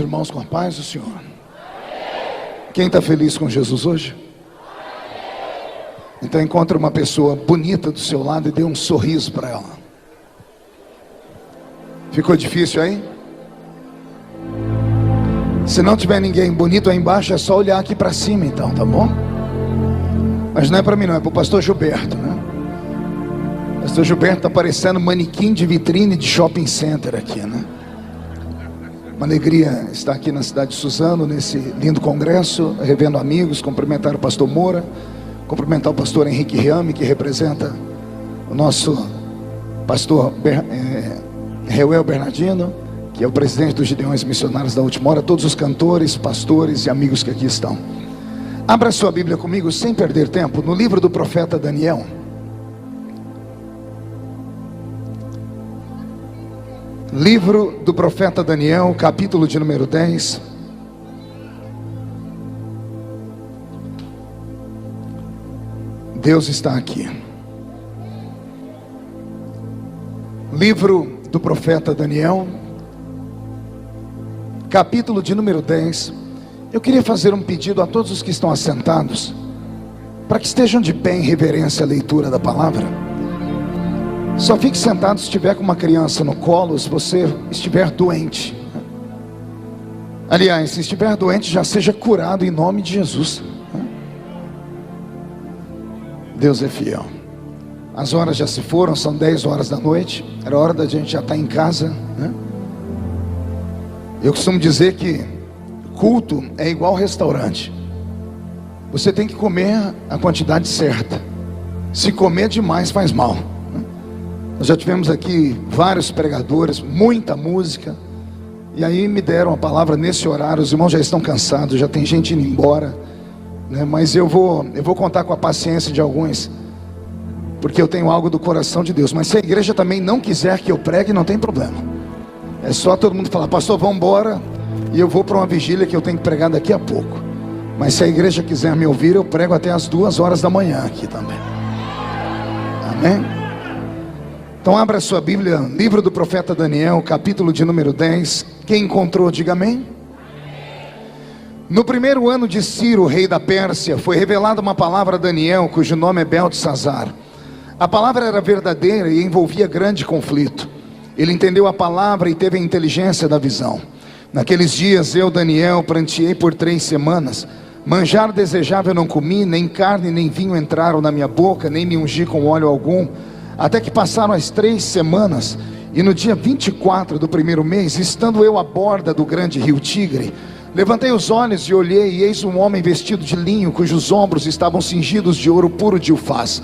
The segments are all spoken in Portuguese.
irmãos com a paz do Senhor. Quem está feliz com Jesus hoje? Então encontre uma pessoa bonita do seu lado e dê um sorriso para ela. Ficou difícil aí? Se não tiver ninguém bonito aí embaixo, é só olhar aqui para cima então, tá bom? Mas não é para mim não, é para o pastor Gilberto, né? O pastor Gilberto está parecendo manequim de vitrine de shopping center aqui, né? Uma alegria estar aqui na cidade de Suzano, nesse lindo congresso, revendo amigos, cumprimentar o pastor Moura, cumprimentar o pastor Henrique Riame, que representa o nosso pastor Reuel Bernardino, que é o presidente dos Gideões Missionários da Última Hora, todos os cantores, pastores e amigos que aqui estão. Abra sua Bíblia comigo, sem perder tempo, no livro do profeta Daniel. Livro do profeta Daniel, capítulo de número 10. Deus está aqui. Livro do profeta Daniel, capítulo de número 10. Eu queria fazer um pedido a todos os que estão assentados, para que estejam de pé em reverência à leitura da palavra. Só fique sentado se estiver com uma criança no colo, se você estiver doente. Aliás, se estiver doente, já seja curado em nome de Jesus. Deus é fiel. As horas já se foram, são 10 horas da noite. Era hora da gente já estar em casa, né? Eu costumo dizer que culto é igual restaurante. Você tem que comer a quantidade certa. Se comer demais faz mal. Nós já tivemos aqui vários pregadores, muita música, e aí me deram a palavra nesse horário. Os irmãos já estão cansados, já tem gente indo embora, né? Mas eu vou contar com a paciência de alguns, porque eu tenho algo do coração de Deus. Mas se a igreja também não quiser que eu pregue, não tem problema. É só todo mundo falar: pastor, vamos embora, e eu vou para uma vigília que eu tenho que pregar daqui a pouco. Mas se a igreja quiser me ouvir, eu prego até as 2 horas da manhã aqui também. Amém? Então abra sua Bíblia, livro do profeta Daniel, capítulo de número 10. Quem encontrou, diga amém. No primeiro ano de Ciro, rei da Pérsia, foi revelada uma palavra a Daniel, cujo nome é Beltesazar. A palavra era verdadeira e envolvia grande conflito. Ele entendeu a palavra e teve a inteligência da visão. Naqueles dias eu, Daniel, pranteei por 3 semanas. Manjar desejável não comi, nem carne nem vinho entraram na minha boca, nem me ungi com óleo algum. Até que passaram as 3 semanas, e no dia 24 do primeiro mês, estando eu à borda do grande rio Tigre, levantei os olhos e olhei, e eis um homem vestido de linho, cujos ombros estavam cingidos de ouro puro de Ufaz.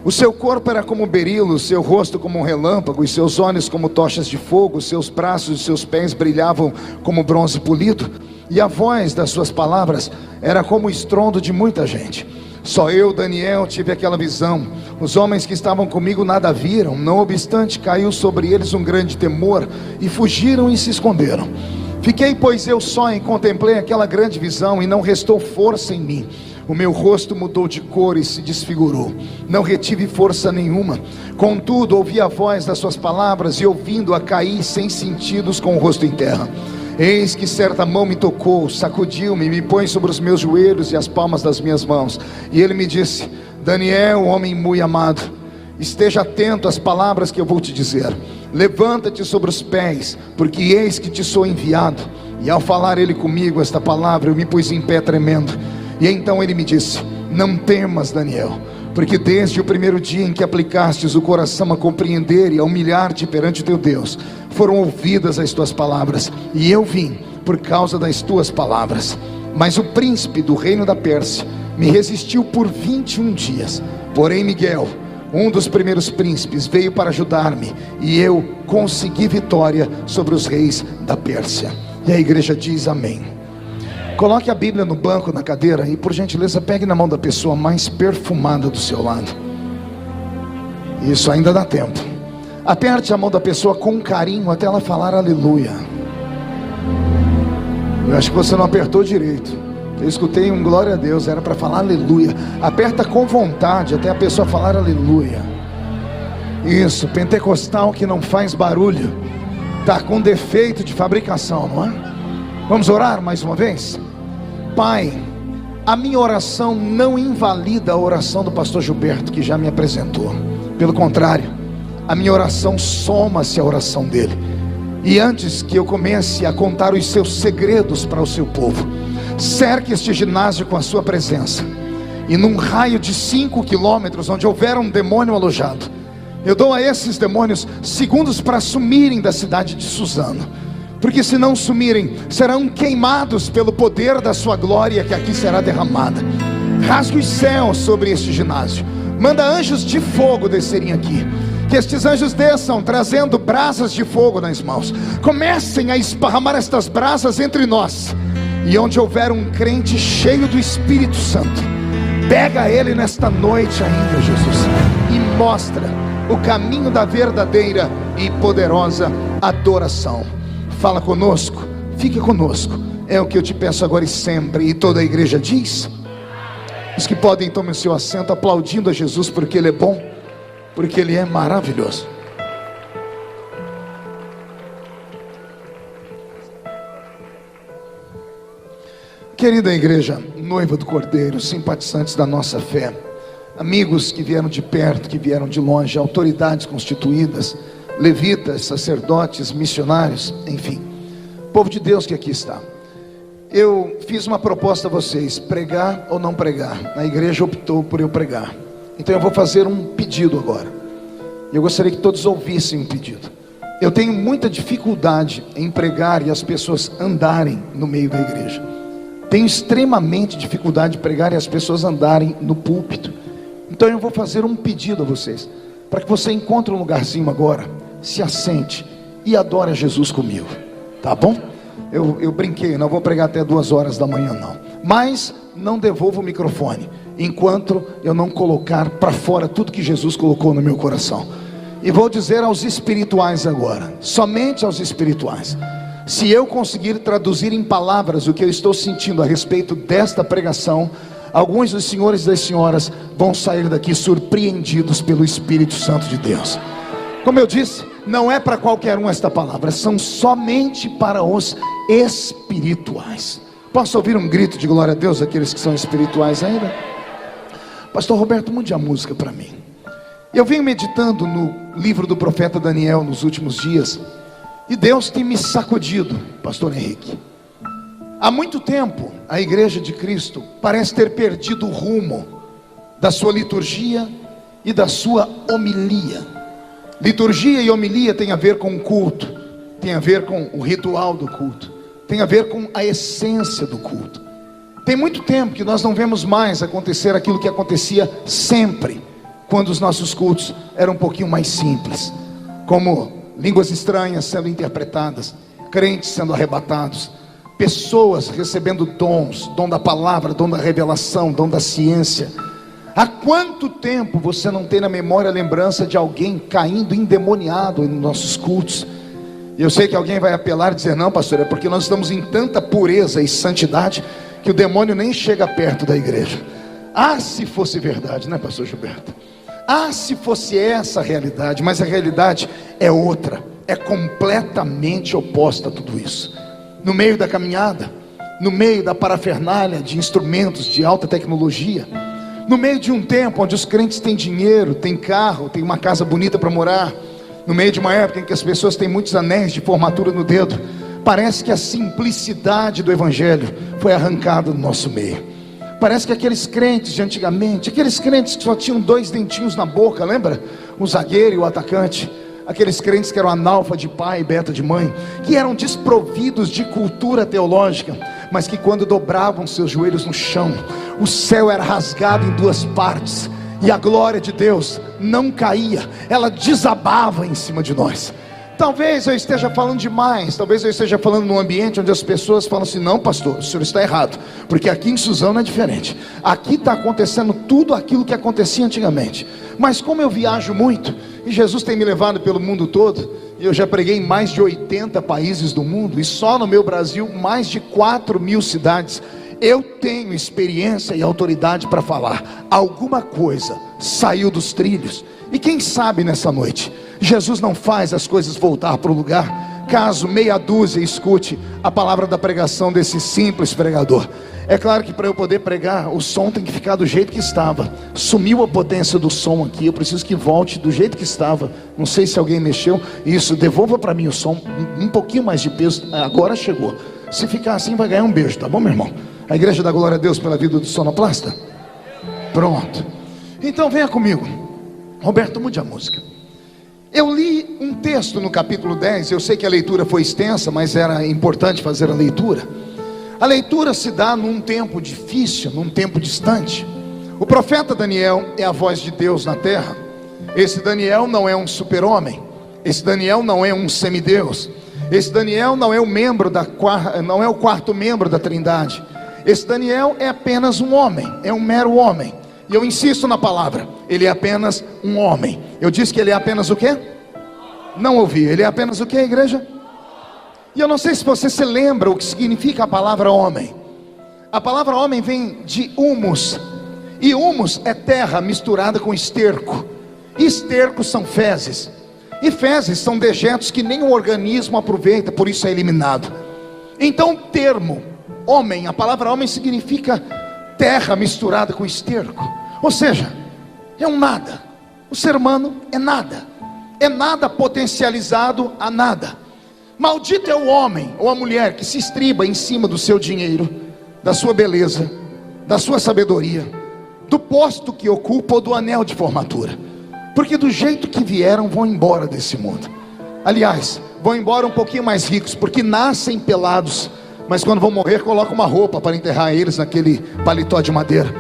O seu corpo era como berilo, o seu rosto como um relâmpago, e seus olhos como tochas de fogo, seus braços e seus pés brilhavam como bronze polido, e a voz das suas palavras era como o estrondo de muita gente. Só eu, Daniel, tive aquela visão. Os homens que estavam comigo nada viram. Não obstante, caiu sobre eles um grande temor, e fugiram e se esconderam. Fiquei, pois, eu só e contemplei aquela grande visão, e não restou força em mim. O meu rosto mudou de cor e se desfigurou. Não retive força nenhuma. Contudo, ouvi a voz das suas palavras, e ouvindo-a caí sem sentidos com o rosto em terra. Eis que certa mão me tocou, sacudiu-me, me põe sobre os meus joelhos e as palmas das minhas mãos. E ele me disse: Daniel, homem muito amado, esteja atento às palavras que eu vou te dizer. Levanta-te sobre os pés, porque eis que te sou enviado. E ao falar ele comigo esta palavra, eu me pus em pé tremendo. E então ele me disse: não temas, Daniel, porque desde o primeiro dia em que aplicastes o coração a compreender e a humilhar-te perante o teu Deus, foram ouvidas as tuas palavras, e eu vim por causa das tuas palavras. Mas o príncipe do reino da Pérsia me resistiu por 21 dias. Porém Miguel, um dos primeiros príncipes, veio para ajudar-me, e eu consegui vitória sobre os reis da Pérsia. E a igreja diz amém. Coloque a Bíblia no banco, na cadeira, e por gentileza pegue na mão da pessoa mais perfumada do seu lado. Isso ainda dá tempo. Aperte a mão da pessoa com carinho até ela falar aleluia. Eu acho que você não apertou direito. Eu escutei um glória a Deus, era para falar aleluia. Aperta com vontade até a pessoa falar aleluia. Isso, pentecostal que não faz barulho, está com defeito de fabricação, não é? Vamos orar mais uma vez? Pai, a minha oração não invalida a oração do pastor Gilberto, que já me apresentou. Pelo contrário, a minha oração soma-se à oração dele. E antes que eu comece a contar os seus segredos para o seu povo, cerque este ginásio com a sua presença. E num raio de 5 quilômetros, onde houver um demônio alojado, eu dou a esses demônios segundos para sumirem da cidade de Suzano. Porque se não sumirem, serão queimados pelo poder da sua glória que aqui será derramada. Rasgue os céus sobre este ginásio. Manda anjos de fogo descerem aqui. Que estes anjos desçam trazendo brasas de fogo nas mãos. Comecem a esparramar estas brasas entre nós. E onde houver um crente cheio do Espírito Santo, pega ele nesta noite ainda, Jesus, e mostra o caminho da verdadeira e poderosa adoração. Fala conosco, fica conosco. É o que eu te peço agora e sempre. E toda a igreja diz. Os que podem, tomem o seu assento, aplaudindo a Jesus, porque Ele é bom, porque Ele é maravilhoso. Querida igreja, noiva do Cordeiro, simpatizantes da nossa fé, amigos que vieram de perto, que vieram de longe, autoridades constituídas, levitas, sacerdotes, missionários, enfim, povo de Deus que aqui está. Eu fiz uma proposta a vocês: pregar ou não pregar. A igreja optou por eu pregar. Então eu vou fazer um pedido agora. Eu gostaria que todos ouvissem o pedido. Eu tenho muita dificuldade em pregar e as pessoas andarem no meio da igreja. Tenho extremamente dificuldade de pregar e as pessoas andarem no púlpito. Então eu vou fazer um pedido a vocês, para que você encontre um lugarzinho agora, se assente e adore a Jesus comigo, tá bom? Eu brinquei, não vou pregar até 2 horas da manhã não, mas não devolvo o microfone enquanto eu não colocar para fora tudo que Jesus colocou no meu coração. E vou dizer aos espirituais agora, somente aos espirituais: se eu conseguir traduzir em palavras o que eu estou sentindo a respeito desta pregação, alguns dos senhores e das senhoras vão sair daqui surpreendidos pelo Espírito Santo de Deus. Como eu disse, não é para qualquer um esta palavra, são somente para os espirituais. Posso ouvir um grito de glória a Deus, aqueles que são espirituais ainda? Pastor Roberto, mude a música para mim. Eu venho meditando no livro do profeta Daniel nos últimos dias, e Deus tem me sacudido, pastor Henrique. Há muito tempo a igreja de Cristo parece ter perdido o rumo da sua liturgia e da sua homilia. Liturgia e homilia tem a ver com o culto, tem a ver com o ritual do culto, tem a ver com a essência do culto. Tem muito tempo que nós não vemos mais acontecer aquilo que acontecia sempre, quando os nossos cultos eram um pouquinho mais simples, como línguas estranhas sendo interpretadas, crentes sendo arrebatados, pessoas recebendo dons, dom da palavra, dom da revelação, dom da ciência. Há quanto tempo você não tem na memória a lembrança de alguém caindo endemoniado em nossos cultos? E eu sei que alguém vai apelar e dizer: não, pastor, é porque nós estamos em tanta pureza e santidade que o demônio nem chega perto da igreja. Ah, se fosse verdade, né, pastor Gilberto? Ah, se fosse essa a realidade. Mas a realidade é outra, é completamente oposta a tudo isso. No meio da caminhada, no meio da parafernália de instrumentos de alta tecnologia, no meio de um tempo onde os crentes têm dinheiro, têm carro, têm uma casa bonita para morar, no meio de uma época em que as pessoas têm muitos anéis de formatura no dedo, parece que a simplicidade do evangelho foi arrancada do nosso meio. Parece que aqueles crentes de antigamente, aqueles crentes que só tinham 2 dentinhos na boca, lembra? O zagueiro e o atacante. Aqueles crentes que eram analfa de pai e beta de mãe, que eram desprovidos de cultura teológica, mas que quando dobravam seus joelhos no chão, o céu era rasgado em 2 partes, e a glória de Deus não caía, ela desabava em cima de nós. Talvez eu esteja falando demais, talvez eu esteja falando num ambiente onde as pessoas falam assim: não, pastor, o senhor está errado, porque aqui em Suzano é diferente, aqui está acontecendo tudo aquilo que acontecia antigamente. Mas como eu viajo muito, e Jesus tem me levado pelo mundo todo, e eu já preguei em mais de 80 países do mundo, e só no meu Brasil mais de 4.000 cidades, eu tenho experiência e autoridade para falar. Alguma coisa saiu dos trilhos, e quem sabe nessa noite Jesus não faz as coisas voltar para o lugar. acaso meia dúzia escute a palavra da pregação desse simples pregador. É claro que para eu poder pregar, o som tem que ficar do jeito que estava. Sumiu a potência do som aqui, eu preciso que volte do jeito que estava. Não sei se alguém mexeu. Isso, devolva para mim o som, um pouquinho mais de peso. Agora chegou. Se ficar assim vai ganhar um beijo, tá bom, meu irmão? A igreja dá glória a Deus pela vida do sonoplasta? Pronto. Então venha comigo. Roberto, mude a música. Eu li um texto no capítulo 10. Eu sei que a leitura foi extensa, mas era importante fazer a leitura. A leitura se dá num tempo difícil, num tempo distante. O profeta Daniel é a voz de Deus na terra. Esse Daniel não é um super-homem. Esse Daniel não é um semideus. Esse Daniel não é o quarto membro da Trindade. Esse Daniel é apenas um homem, é um mero homem. E eu insisto na palavra, ele é apenas um homem. Eu disse que ele é apenas o quê? Não ouvi, ele é apenas o quê, igreja? E eu não sei se você se lembra o que significa a palavra homem. A palavra homem vem de humus. E humus é terra misturada com esterco. E estercos são fezes. E fezes são dejetos que nem o organismo aproveita, por isso é eliminado. Então o termo homem, a palavra homem significa terra misturada com esterco. Ou seja, é um nada. O ser humano é nada. É nada potencializado a nada. Maldito é o homem ou a mulher que se estriba em cima do seu dinheiro, da sua beleza, da sua sabedoria, do posto que ocupa ou do anel de formatura. Porque do jeito que vieram, vão embora desse mundo. Aliás, vão embora um pouquinho mais ricos, porque nascem pelados, mas quando vão morrer, colocam uma roupa para enterrar eles naquele paletó de madeira.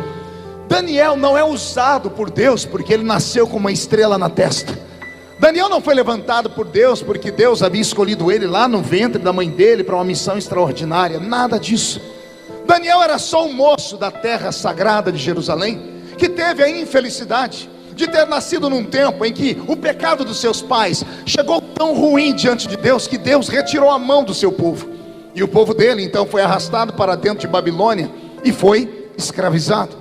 Daniel não é usado por Deus porque ele nasceu com uma estrela na testa. Daniel não foi levantado por Deus porque Deus havia escolhido ele lá no ventre da mãe dele para uma missão extraordinária. Nada disso. Daniel era só um moço da terra sagrada de Jerusalém, que teve a infelicidade de ter nascido num tempo em que o pecado dos seus pais chegou tão ruim diante de Deus, que Deus retirou a mão do seu povo. E o povo dele então foi arrastado para dentro de Babilônia e foi escravizado.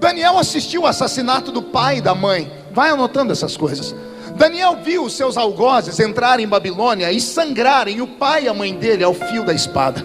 Daniel assistiu ao assassinato do pai e da mãe. Vai anotando essas coisas. Daniel viu os seus algozes entrarem em Babilônia e sangrarem o pai e a mãe dele ao fio da espada.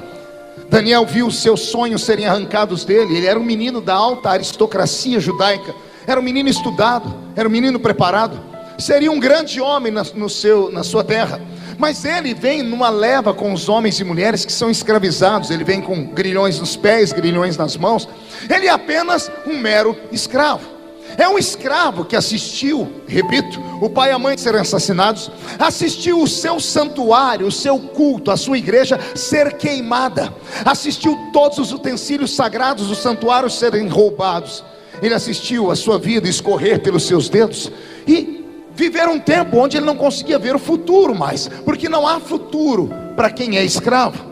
Daniel viu os seus sonhos serem arrancados dele. Ele era um menino da alta aristocracia judaica, era um menino estudado, era um menino preparado, seria um grande homem na sua terra. Mas ele vem numa leva com os homens e mulheres que são escravizados. Ele vem com grilhões nos pés, grilhões nas mãos. Ele é apenas um mero escravo. É um escravo que assistiu, repito, o pai e a mãe serem assassinados, assistiu o seu santuário, o seu culto, a sua igreja ser queimada, assistiu todos os utensílios sagrados do santuário serem roubados. Ele assistiu a sua vida escorrer pelos seus dedos e viver um tempo onde ele não conseguia ver o futuro mais, porque não há futuro para quem é escravo.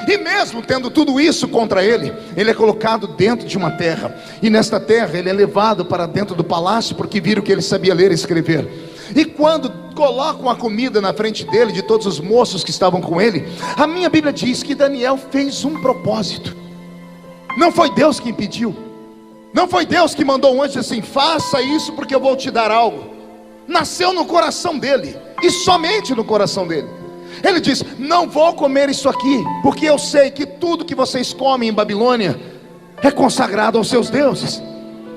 E mesmo tendo tudo isso contra ele, ele é colocado dentro de uma terra. E nesta terra ele é levado para dentro do palácio, porque viram que ele sabia ler e escrever. E quando colocam a comida na frente dele, de todos os moços que estavam com ele, a minha Bíblia diz que Daniel fez um propósito. Não foi Deus que impediu. Não foi Deus que mandou um anjo assim: faça isso porque eu vou te dar algo. Nasceu no coração dele, e somente no coração dele. Ele diz: não vou comer isso aqui, porque eu sei que tudo que vocês comem em Babilônia é consagrado aos seus deuses.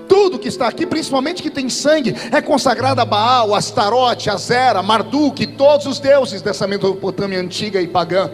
Tudo que está aqui, principalmente que tem sangue, é consagrado a Baal, Astarote, Azera, Marduk, todos os deuses dessa Mesopotâmia antiga e pagã.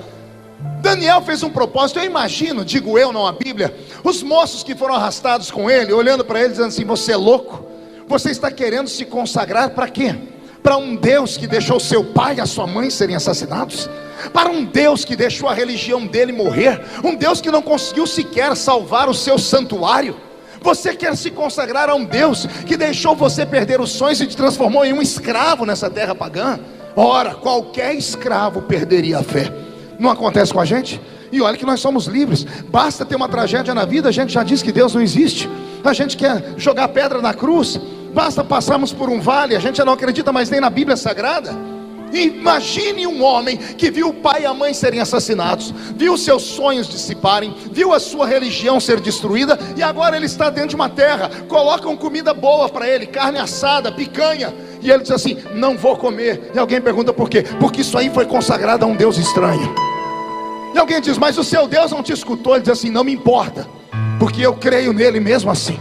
Daniel fez um propósito. Eu imagino, digo eu, não a Bíblia, os moços que foram arrastados com ele, olhando para ele dizendo assim: você é louco? Você está querendo se consagrar para quê? Para um Deus que deixou seu pai e a sua mãe serem assassinados? Para um Deus que deixou a religião dele morrer? Um Deus que não conseguiu sequer salvar o seu santuário? Você quer se consagrar a um Deus que deixou você perder os sonhos e te transformou em um escravo nessa terra pagã? Ora, qualquer escravo perderia a fé. Não acontece com a gente? E olha que nós somos livres. Basta ter uma tragédia na vida, a gente já diz que Deus não existe. A gente quer jogar pedra na cruz. Basta passarmos por um vale, a gente já não acredita mais nem na Bíblia Sagrada. Imagine um homem que viu o pai e a mãe serem assassinados, viu seus sonhos dissiparem, viu a sua religião ser destruída, e agora ele está dentro de uma terra. Colocam comida boa para ele, carne assada, picanha, e ele diz assim: não vou comer. E alguém pergunta por quê? Porque isso aí foi consagrado a um Deus estranho. E alguém diz: mas o seu Deus não te escutou. Ele diz assim: não me importa, porque eu creio nele mesmo assim.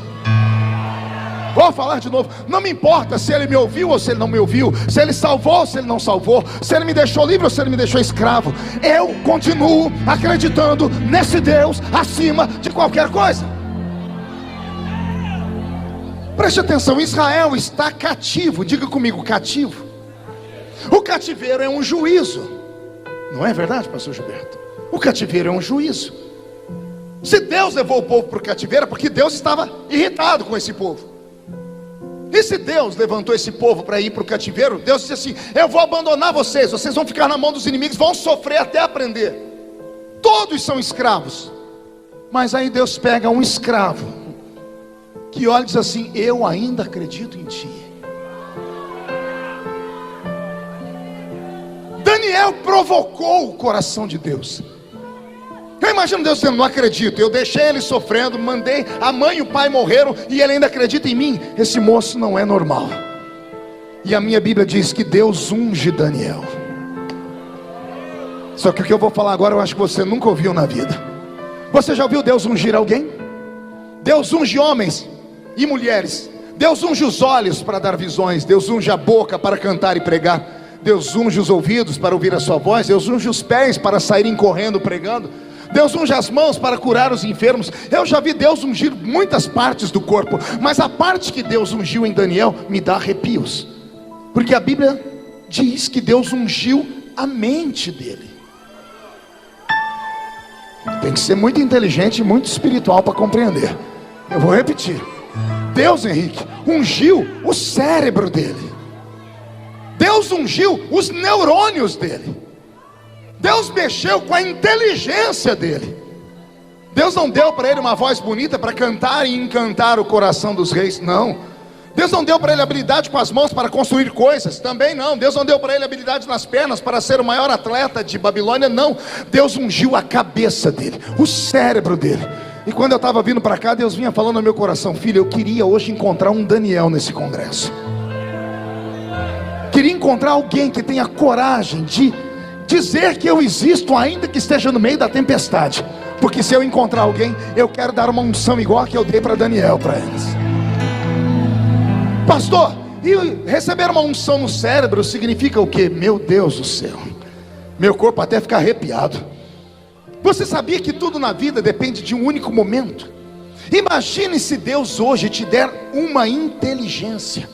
Vou falar de novo, não me importa se ele me ouviu ou se ele não me ouviu, se ele salvou ou se ele não salvou, se ele me deixou livre ou se ele me deixou escravo. Eu continuo acreditando nesse Deus acima de qualquer coisa. Preste atenção, Israel está cativo. Diga comigo, cativo. O cativeiro é um juízo. Não é verdade, pastor Gilberto? O cativeiro é um juízo. Se Deus levou o povo para o cativeiro, é porque Deus estava irritado com esse povo. E se Deus levantou esse povo para ir para o cativeiro, Deus disse assim: eu vou abandonar vocês, vocês vão ficar na mão dos inimigos, vão sofrer até aprender. Todos são escravos. Mas aí Deus pega um escravo que olha e diz assim: eu ainda acredito em ti. Daniel provocou o coração de Deus. Eu imagino Deus dizendo: não acredito, eu deixei ele sofrendo, mandei a mãe e o pai morreram e ele ainda acredita em mim. Esse moço não é normal. E a minha Bíblia diz que Deus unge Daniel. Só que o que eu vou falar agora eu acho que você nunca ouviu na vida. Você já ouviu Deus ungir alguém? Deus unge homens e mulheres. Deus unge os olhos para dar visões. Deus unge a boca para cantar e pregar. Deus unge os ouvidos para ouvir a sua voz. Deus unge os pés para saírem correndo pregando. Deus unge as mãos para curar os enfermos. Eu já vi Deus ungir muitas partes do corpo, mas a parte que Deus ungiu em Daniel me dá arrepios, porque a Bíblia diz que Deus ungiu a mente dele. Tem que ser muito inteligente e muito espiritual para compreender. Eu vou repetir: Deus, Henrique, ungiu o cérebro dele. Deus ungiu os neurônios dele. Deus mexeu com a inteligência dele. Deus não deu para ele uma voz bonita para cantar e encantar o coração dos reis, não. Deus não deu para ele habilidade com as mãos para construir coisas, também não. Deus não deu para ele habilidade nas pernas para ser o maior atleta de Babilônia, não. Deus ungiu a cabeça dele, o cérebro dele. E quando eu estava vindo para cá, Deus vinha falando no meu coração: filho, eu queria hoje encontrar um Daniel nesse congresso. Queria encontrar alguém que tenha coragem de dizer que eu existo, ainda que esteja no meio da tempestade. Porque se eu encontrar alguém, eu quero dar uma unção igual a que eu dei para Daniel para eles. Pastor, e receber uma unção no cérebro significa o quê? Meu Deus do céu, meu corpo até fica arrepiado. Você sabia que tudo na vida depende de um único momento? Imagine se Deus hoje te der uma inteligência,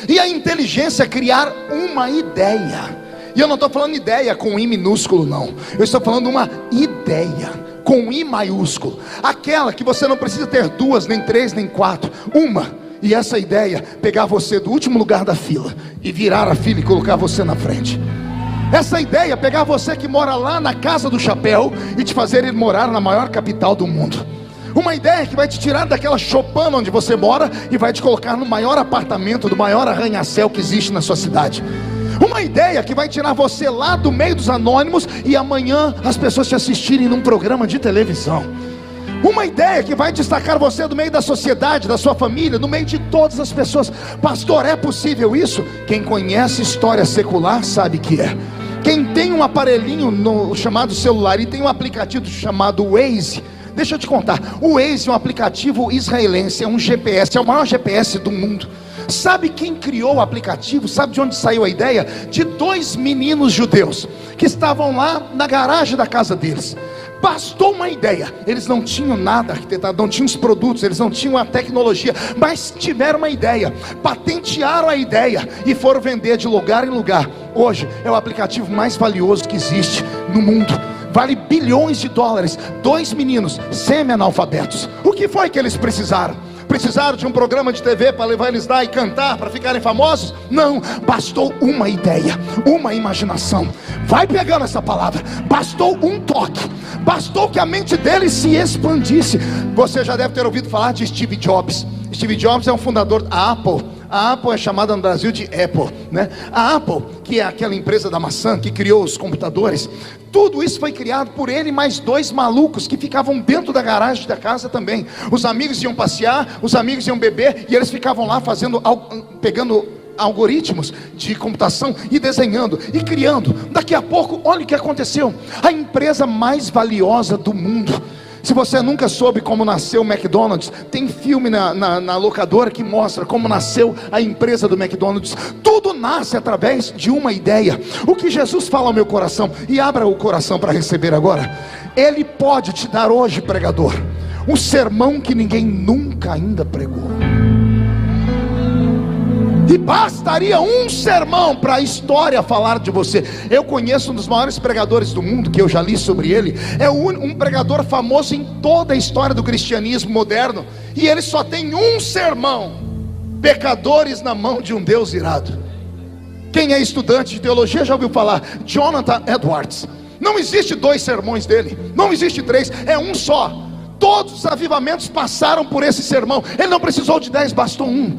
e a inteligência é criar uma ideia. E eu não estou falando ideia com I minúsculo, não. Eu estou falando uma ideia com I maiúsculo. Aquela que você não precisa ter duas, nem três, nem quatro. Uma. E essa ideia, pegar você do último lugar da fila e virar a fila e colocar você na frente. Essa ideia, pegar você que mora lá na Casa do Chapéu e te fazer ir morar na maior capital do mundo. Uma ideia que vai te tirar daquela choupana onde você mora e vai te colocar no maior apartamento, do maior arranha-céu que existe na sua cidade. Uma ideia que vai tirar você lá do meio dos anônimos e amanhã as pessoas te assistirem num programa de televisão. Uma ideia que vai destacar você do meio da sociedade, da sua família, no meio de todas as pessoas. Pastor, é possível isso? Quem conhece história secular sabe que é. Quem tem um aparelhinho chamado celular e tem um aplicativo chamado Waze, deixa eu te contar, o Waze é um aplicativo israelense, é um GPS, é o maior GPS do mundo. Sabe quem criou o aplicativo? Sabe de onde saiu a ideia? De dois meninos judeus que estavam lá na garagem da casa deles. Bastou uma ideia. Eles não tinham nada arquitetado, não tinham os produtos, eles não tinham a tecnologia, mas tiveram uma ideia, patentearam a ideia e foram vender de lugar em lugar. Hoje é o aplicativo mais valioso que existe no mundo. Vale bilhões de dólares. Dois meninos semi-analfabetos. O que foi que eles precisaram? Precisaram de um programa de TV para levar eles lá e cantar, para ficarem famosos? Não, bastou uma ideia, uma imaginação. Vai pegando essa palavra. Bastou um toque, bastou que a mente deles se expandisse. Você já deve ter ouvido falar de Steve Jobs. Steve Jobs é um fundador da Apple. A Apple é chamada no Brasil de Apple, né? A Apple, que é aquela empresa da maçã que criou os computadores, tudo isso foi criado por ele e mais dois malucos que ficavam dentro da garagem da casa também. Os amigos iam passear, os amigos iam beber e eles ficavam lá fazendo, pegando algoritmos de computação e desenhando e criando. Daqui a pouco, olha o que aconteceu. A empresa mais valiosa do mundo. Se você nunca soube como nasceu o McDonald's, tem filme na locadora que mostra como nasceu a empresa do McDonald's. Tudo nasce através de uma ideia. O que Jesus fala ao meu coração, e abra o coração para receber agora. Ele pode te dar hoje, pregador, um sermão que ninguém nunca ainda pregou. E bastaria um sermão para a história falar de você. Eu conheço um dos maiores pregadores do mundo, que eu já li sobre ele. É um pregador famoso em toda a história do cristianismo moderno. E ele só tem um sermão: pecadores na mão de um Deus irado. Quem é estudante de teologia já ouviu falar? Jonathan Edwards. Não existe 2 sermões dele, não existe 3, é um só. Todos os avivamentos passaram por esse sermão. Ele não precisou de 10, bastou um.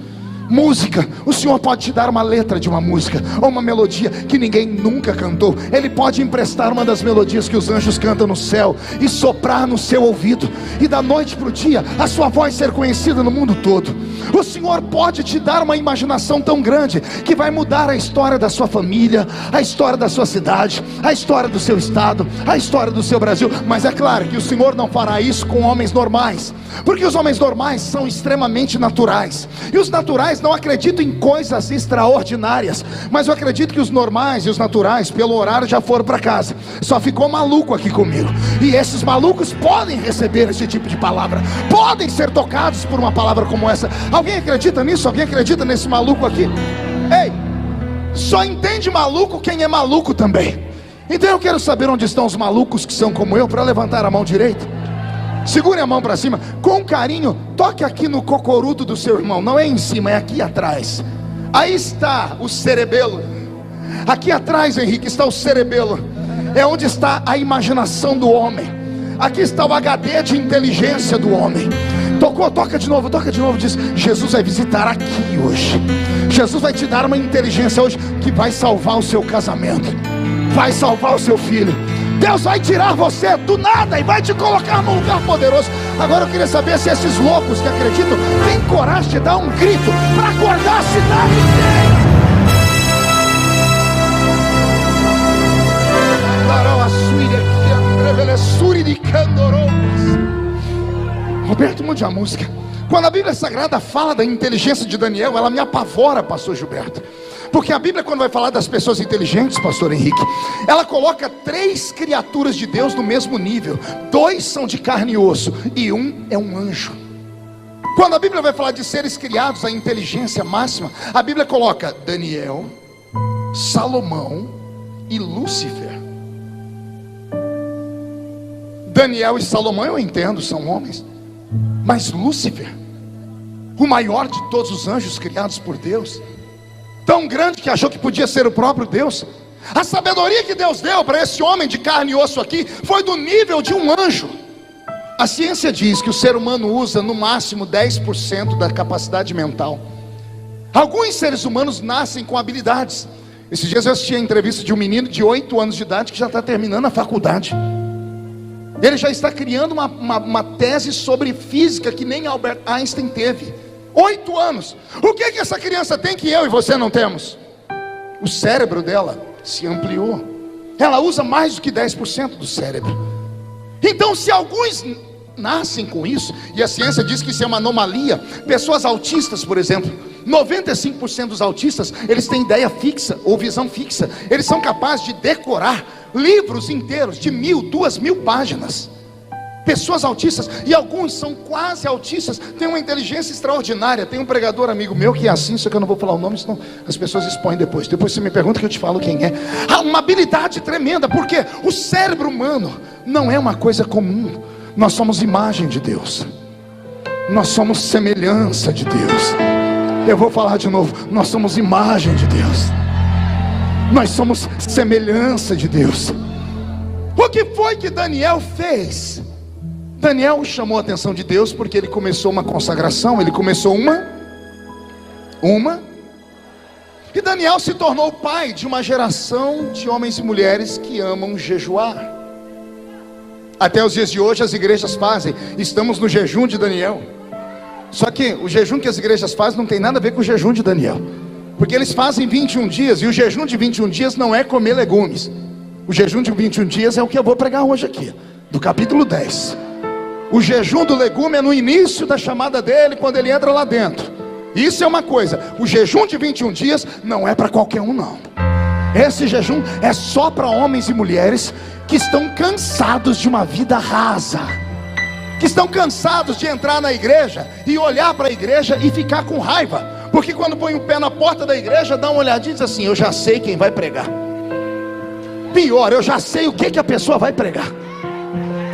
Música, o Senhor pode te dar uma letra de uma música, ou uma melodia que ninguém nunca cantou. Ele pode emprestar uma das melodias que os anjos cantam no céu e soprar no seu ouvido, e da noite para o dia a sua voz ser conhecida no mundo todo. O Senhor pode te dar uma imaginação tão grande que vai mudar a história da sua família, a história da sua cidade, a história do seu estado, a história do seu Brasil. Mas é claro que o Senhor não fará isso com homens normais, porque os homens normais são extremamente naturais, e os naturais não acredito em coisas extraordinárias. Mas eu acredito que os normais e os naturais, pelo horário, já foram para casa. Só ficou maluco aqui comigo. E esses malucos podem receber esse tipo de palavra, podem ser tocados por uma palavra como essa. Alguém acredita nisso? Alguém acredita nesse maluco aqui? Ei, só entende maluco quem é maluco também. Então eu quero saber onde estão os malucos que são como eu, para levantar a mão direita. Segure a mão para cima, com carinho, toque aqui no cocoruto do seu irmão. Não é em cima, é aqui atrás. Aí está o cerebelo. Aqui atrás, Henrique, está o cerebelo. É onde está a imaginação do homem. Aqui está o HD de inteligência do homem. Tocou, toca de novo, diz: Jesus vai visitar aqui hoje. Jesus vai te dar uma inteligência hoje que vai salvar o seu casamento, vai salvar o seu filho. Deus vai tirar você do nada e vai te colocar num lugar poderoso. Agora eu queria saber se esses loucos que acreditam têm coragem de dar um grito para acordar a cidade inteira. Roberto, mude a música. Quando a Bíblia Sagrada fala da inteligência de Daniel, ela me apavora, pastor Gilberto. Porque a Bíblia, quando vai falar das pessoas inteligentes, pastor Henrique, ela coloca 3 criaturas de Deus no mesmo nível. 2 são de carne e osso e um é um anjo. Quando a Bíblia vai falar de seres criados, a inteligência máxima, a Bíblia coloca Daniel, Salomão e Lúcifer. Daniel e Salomão eu entendo, são homens. Mas Lúcifer, o maior de todos os anjos criados por Deus, tão grande que achou que podia ser o próprio Deus. A sabedoria que Deus deu para esse homem de carne e osso aqui foi do nível de um anjo. A ciência diz que o ser humano usa no máximo 10% da capacidade mental. Alguns seres humanos nascem com habilidades. Esses dias eu assisti a entrevista de um menino de 8 anos de idade que já está terminando a faculdade. Ele já está criando uma tese sobre física que nem Albert Einstein teve. 8 anos. O que essa criança tem que eu e você não temos? O cérebro dela se ampliou. Ela usa mais do que 10% do cérebro. Então, se alguns nascem com isso, e a ciência diz que isso é uma anomalia. Pessoas autistas, por exemplo, 95% dos autistas, eles têm ideia fixa ou visão fixa. Eles são capazes de decorar livros inteiros de 1.000, 2.000 páginas. Pessoas autistas, e alguns são quase autistas, têm uma inteligência extraordinária. Tem um pregador amigo meu que é assim, só que eu não vou falar o nome, senão as pessoas expõem depois. Depois você me pergunta que eu te falo quem é. Há uma habilidade tremenda, porque o cérebro humano não é uma coisa comum. Nós somos imagem de Deus, nós somos semelhança de Deus. Eu vou falar de novo, nós somos imagem de Deus, nós somos semelhança de Deus. O que foi que Daniel fez? Daniel chamou a atenção de Deus porque ele começou uma consagração, ele começou e Daniel se tornou pai de uma geração de homens e mulheres que amam jejuar. Até os dias de hoje as igrejas fazem, estamos no jejum de Daniel. Só que o jejum que as igrejas fazem não tem nada a ver com o jejum de Daniel. Porque eles fazem 21 dias, e o jejum de 21 dias não é comer legumes. O jejum de 21 dias é o que eu vou pregar hoje aqui, do capítulo 10. O jejum do legume é no início da chamada dele, quando ele entra lá dentro. Isso é uma coisa. O jejum de 21 dias não é para qualquer um, não. Esse jejum é só para homens e mulheres que estão cansados de uma vida rasa, que estão cansados de entrar na igreja e olhar para a igreja e ficar com raiva, porque quando põe o pé na porta da igreja, dá uma olhadinha e diz assim: eu já sei quem vai pregar. Pior, eu já sei o que a pessoa vai pregar.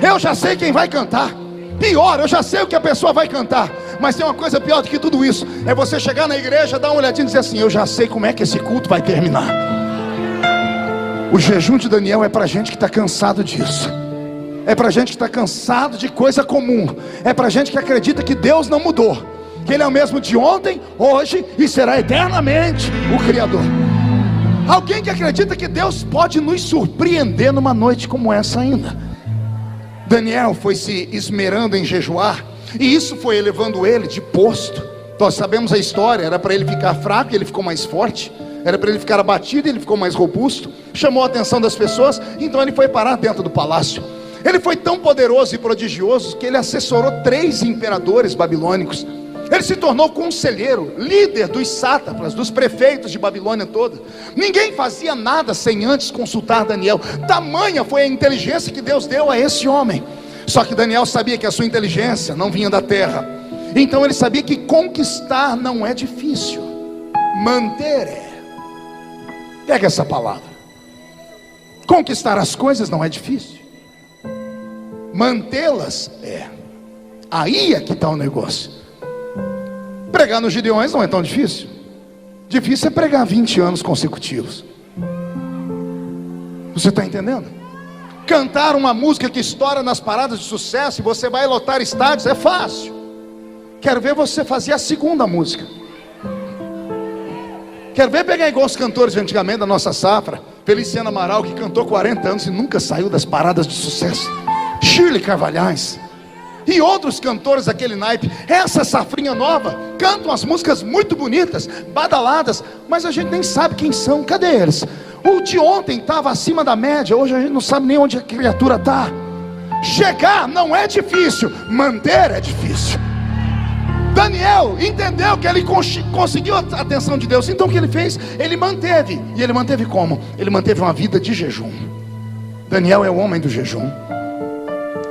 Eu já sei quem vai cantar. Pior, eu já sei o que a pessoa vai cantar. Mas tem uma coisa pior do que tudo isso: é você chegar na igreja, dar uma olhadinha e dizer assim: eu já sei como é que esse culto vai terminar. O jejum de Daniel é para gente que está cansado disso. É para gente que está cansado de coisa comum. É para gente que acredita que Deus não mudou, que Ele é o mesmo de ontem, hoje e será eternamente o Criador. Alguém que acredita que Deus pode nos surpreender numa noite como essa ainda. Daniel foi se esmerando em jejuar, e isso foi elevando ele de posto. Nós sabemos a história. Era para ele ficar fraco e ele ficou mais forte. Era para ele ficar abatido e ele ficou mais robusto. Chamou a atenção das pessoas, então ele foi parar dentro do palácio. Ele foi tão poderoso e prodigioso que ele assessorou 3 imperadores babilônicos. Ele se tornou conselheiro, líder dos sátrapas, dos prefeitos de Babilônia toda. Ninguém fazia nada sem antes consultar Daniel. Tamanha foi a inteligência que Deus deu a esse homem. Só que Daniel sabia que a sua inteligência não vinha da terra. Então ele sabia que conquistar não é difícil, manter é. Pega essa palavra. Conquistar as coisas não é difícil, mantê-las é. Aí é que está o negócio. Pregar nos Gideões não é tão difícil. Difícil é pregar 20 anos consecutivos. Você está entendendo? Cantar uma música que estoura nas paradas de sucesso e você vai lotar estádios é fácil. Quero ver você fazer a segunda música. Quero ver pegar igual os cantores de antigamente da nossa safra, Feliciano Amaral, que cantou 40 anos e nunca saiu das paradas de sucesso, Shirley Carvalhais e outros cantores daquele naipe. Essa safrinha nova cantam as músicas muito bonitas, badaladas, mas a gente nem sabe quem são. Cadê eles? O de ontem estava acima da média, hoje a gente não sabe nem onde a criatura está. Chegar não é difícil, manter é difícil. Daniel entendeu que ele conseguiu a atenção de Deus. Então o que ele fez? Ele manteve. E ele manteve como? Ele manteve uma vida de jejum. Daniel é o homem do jejum.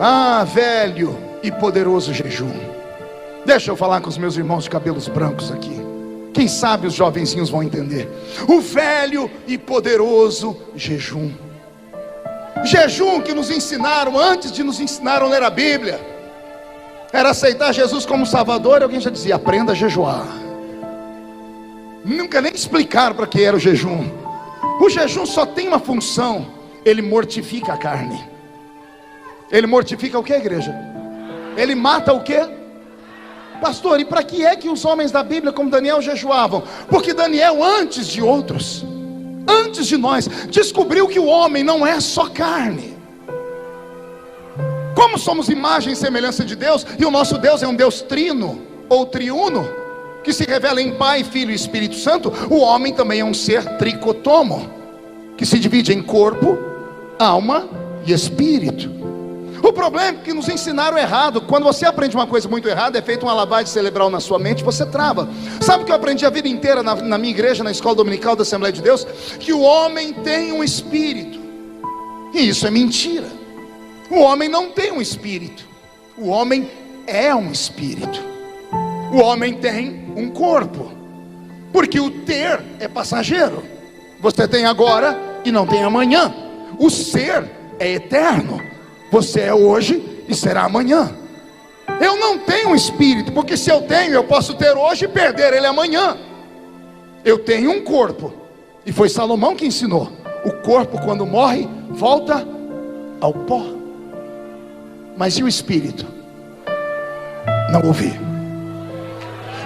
Ah, velho e poderoso jejum. Deixa eu falar com os meus irmãos de cabelos brancos aqui. Quem sabe os jovenzinhos vão entender. O velho e poderoso jejum. Jejum que nos ensinaram, antes de nos ensinar a ler a Bíblia, era aceitar Jesus como Salvador. E alguém já dizia: aprenda a jejuar. Nunca nem explicaram para que era o jejum. O jejum só tem uma função: ele mortifica a carne. Ele mortifica o que, igreja? Ele mata o que? Pastor, e para que é que os homens da Bíblia como Daniel jejuavam? Porque Daniel, antes de outros, antes de nós, descobriu que o homem não é só carne. Como somos imagem e semelhança de Deus, e o nosso Deus é um Deus trino ou triuno, que se revela em Pai, Filho e Espírito Santo, o homem também é um ser tricotomo, que se divide em corpo, alma e espírito. O problema é que nos ensinaram errado. Quando você aprende uma coisa muito errada, é feita uma lavagem cerebral na sua mente, você trava. Sabe o que eu aprendi a vida inteira na minha igreja, na escola dominical da Assembleia de Deus? Que o homem tem um espírito. E isso é mentira. O homem não tem um espírito. O homem é um espírito. O homem tem um corpo. Porque o ter é passageiro. Você tem agora e não tem amanhã. O ser é eterno. Você é hoje e será amanhã. Eu não tenho um espírito, porque se eu tenho, eu posso ter hoje e perder ele amanhã. Eu tenho um corpo, e foi Salomão que ensinou: o corpo quando morre, volta ao pó. Mas e o espírito? Não ouvi.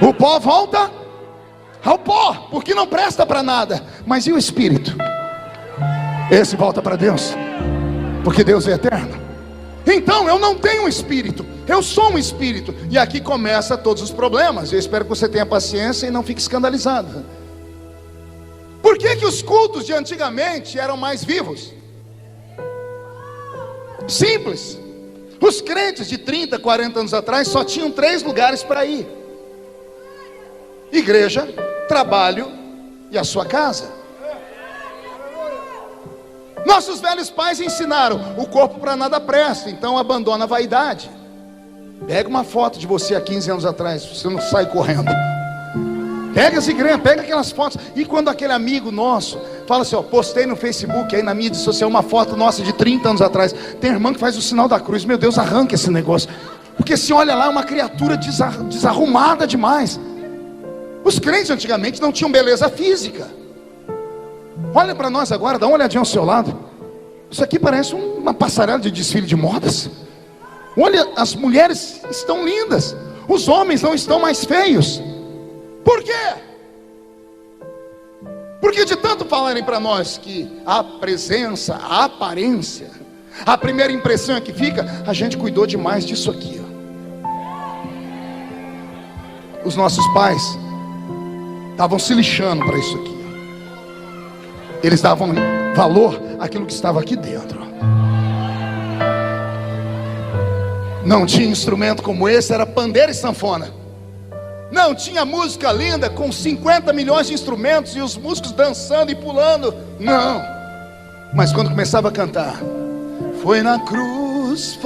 O pó volta ao pó, porque não presta para nada. Mas e o espírito? Esse volta para Deus, porque Deus é eterno. Então eu não tenho um espírito, eu sou um espírito. E aqui começa todos os problemas. Eu espero que você tenha paciência e não fique escandalizado. Por que que os cultos de antigamente eram mais vivos? Simples. Os crentes de 30, 40 anos atrás só tinham 3 lugares para ir: igreja, trabalho e a sua casa. Nossos velhos pais ensinaram: o corpo para nada presta, então abandona a vaidade. Pega uma foto de você há 15 anos atrás, você não sai correndo. Pega as igrejas, pega aquelas fotos. E quando aquele amigo nosso fala assim, ó, postei no Facebook, aí na mídia social, uma foto nossa de 30 anos atrás. Tem irmã que faz o sinal da cruz. Meu Deus, arranca esse negócio. Porque se olha lá, é uma criatura desarrumada demais. Os crentes antigamente não tinham beleza física. Olha para nós agora, dá uma olhadinha ao seu lado. Isso aqui parece uma passarela de desfile de modas. Olha, as mulheres estão lindas, os homens não estão mais feios. Por quê? Porque de tanto falarem para nós que a presença, a aparência, a primeira impressão é que fica, a gente cuidou demais disso aqui, ó. Os nossos pais estavam se lixando para isso aqui, ó. Eles davam valor àquilo que estava aqui dentro. Não tinha instrumento como esse, era pandeiro e sanfona. Não tinha música linda com 50 milhões de instrumentos e os músicos dançando e pulando. Não. Mas quando começava a cantar, foi na cruz,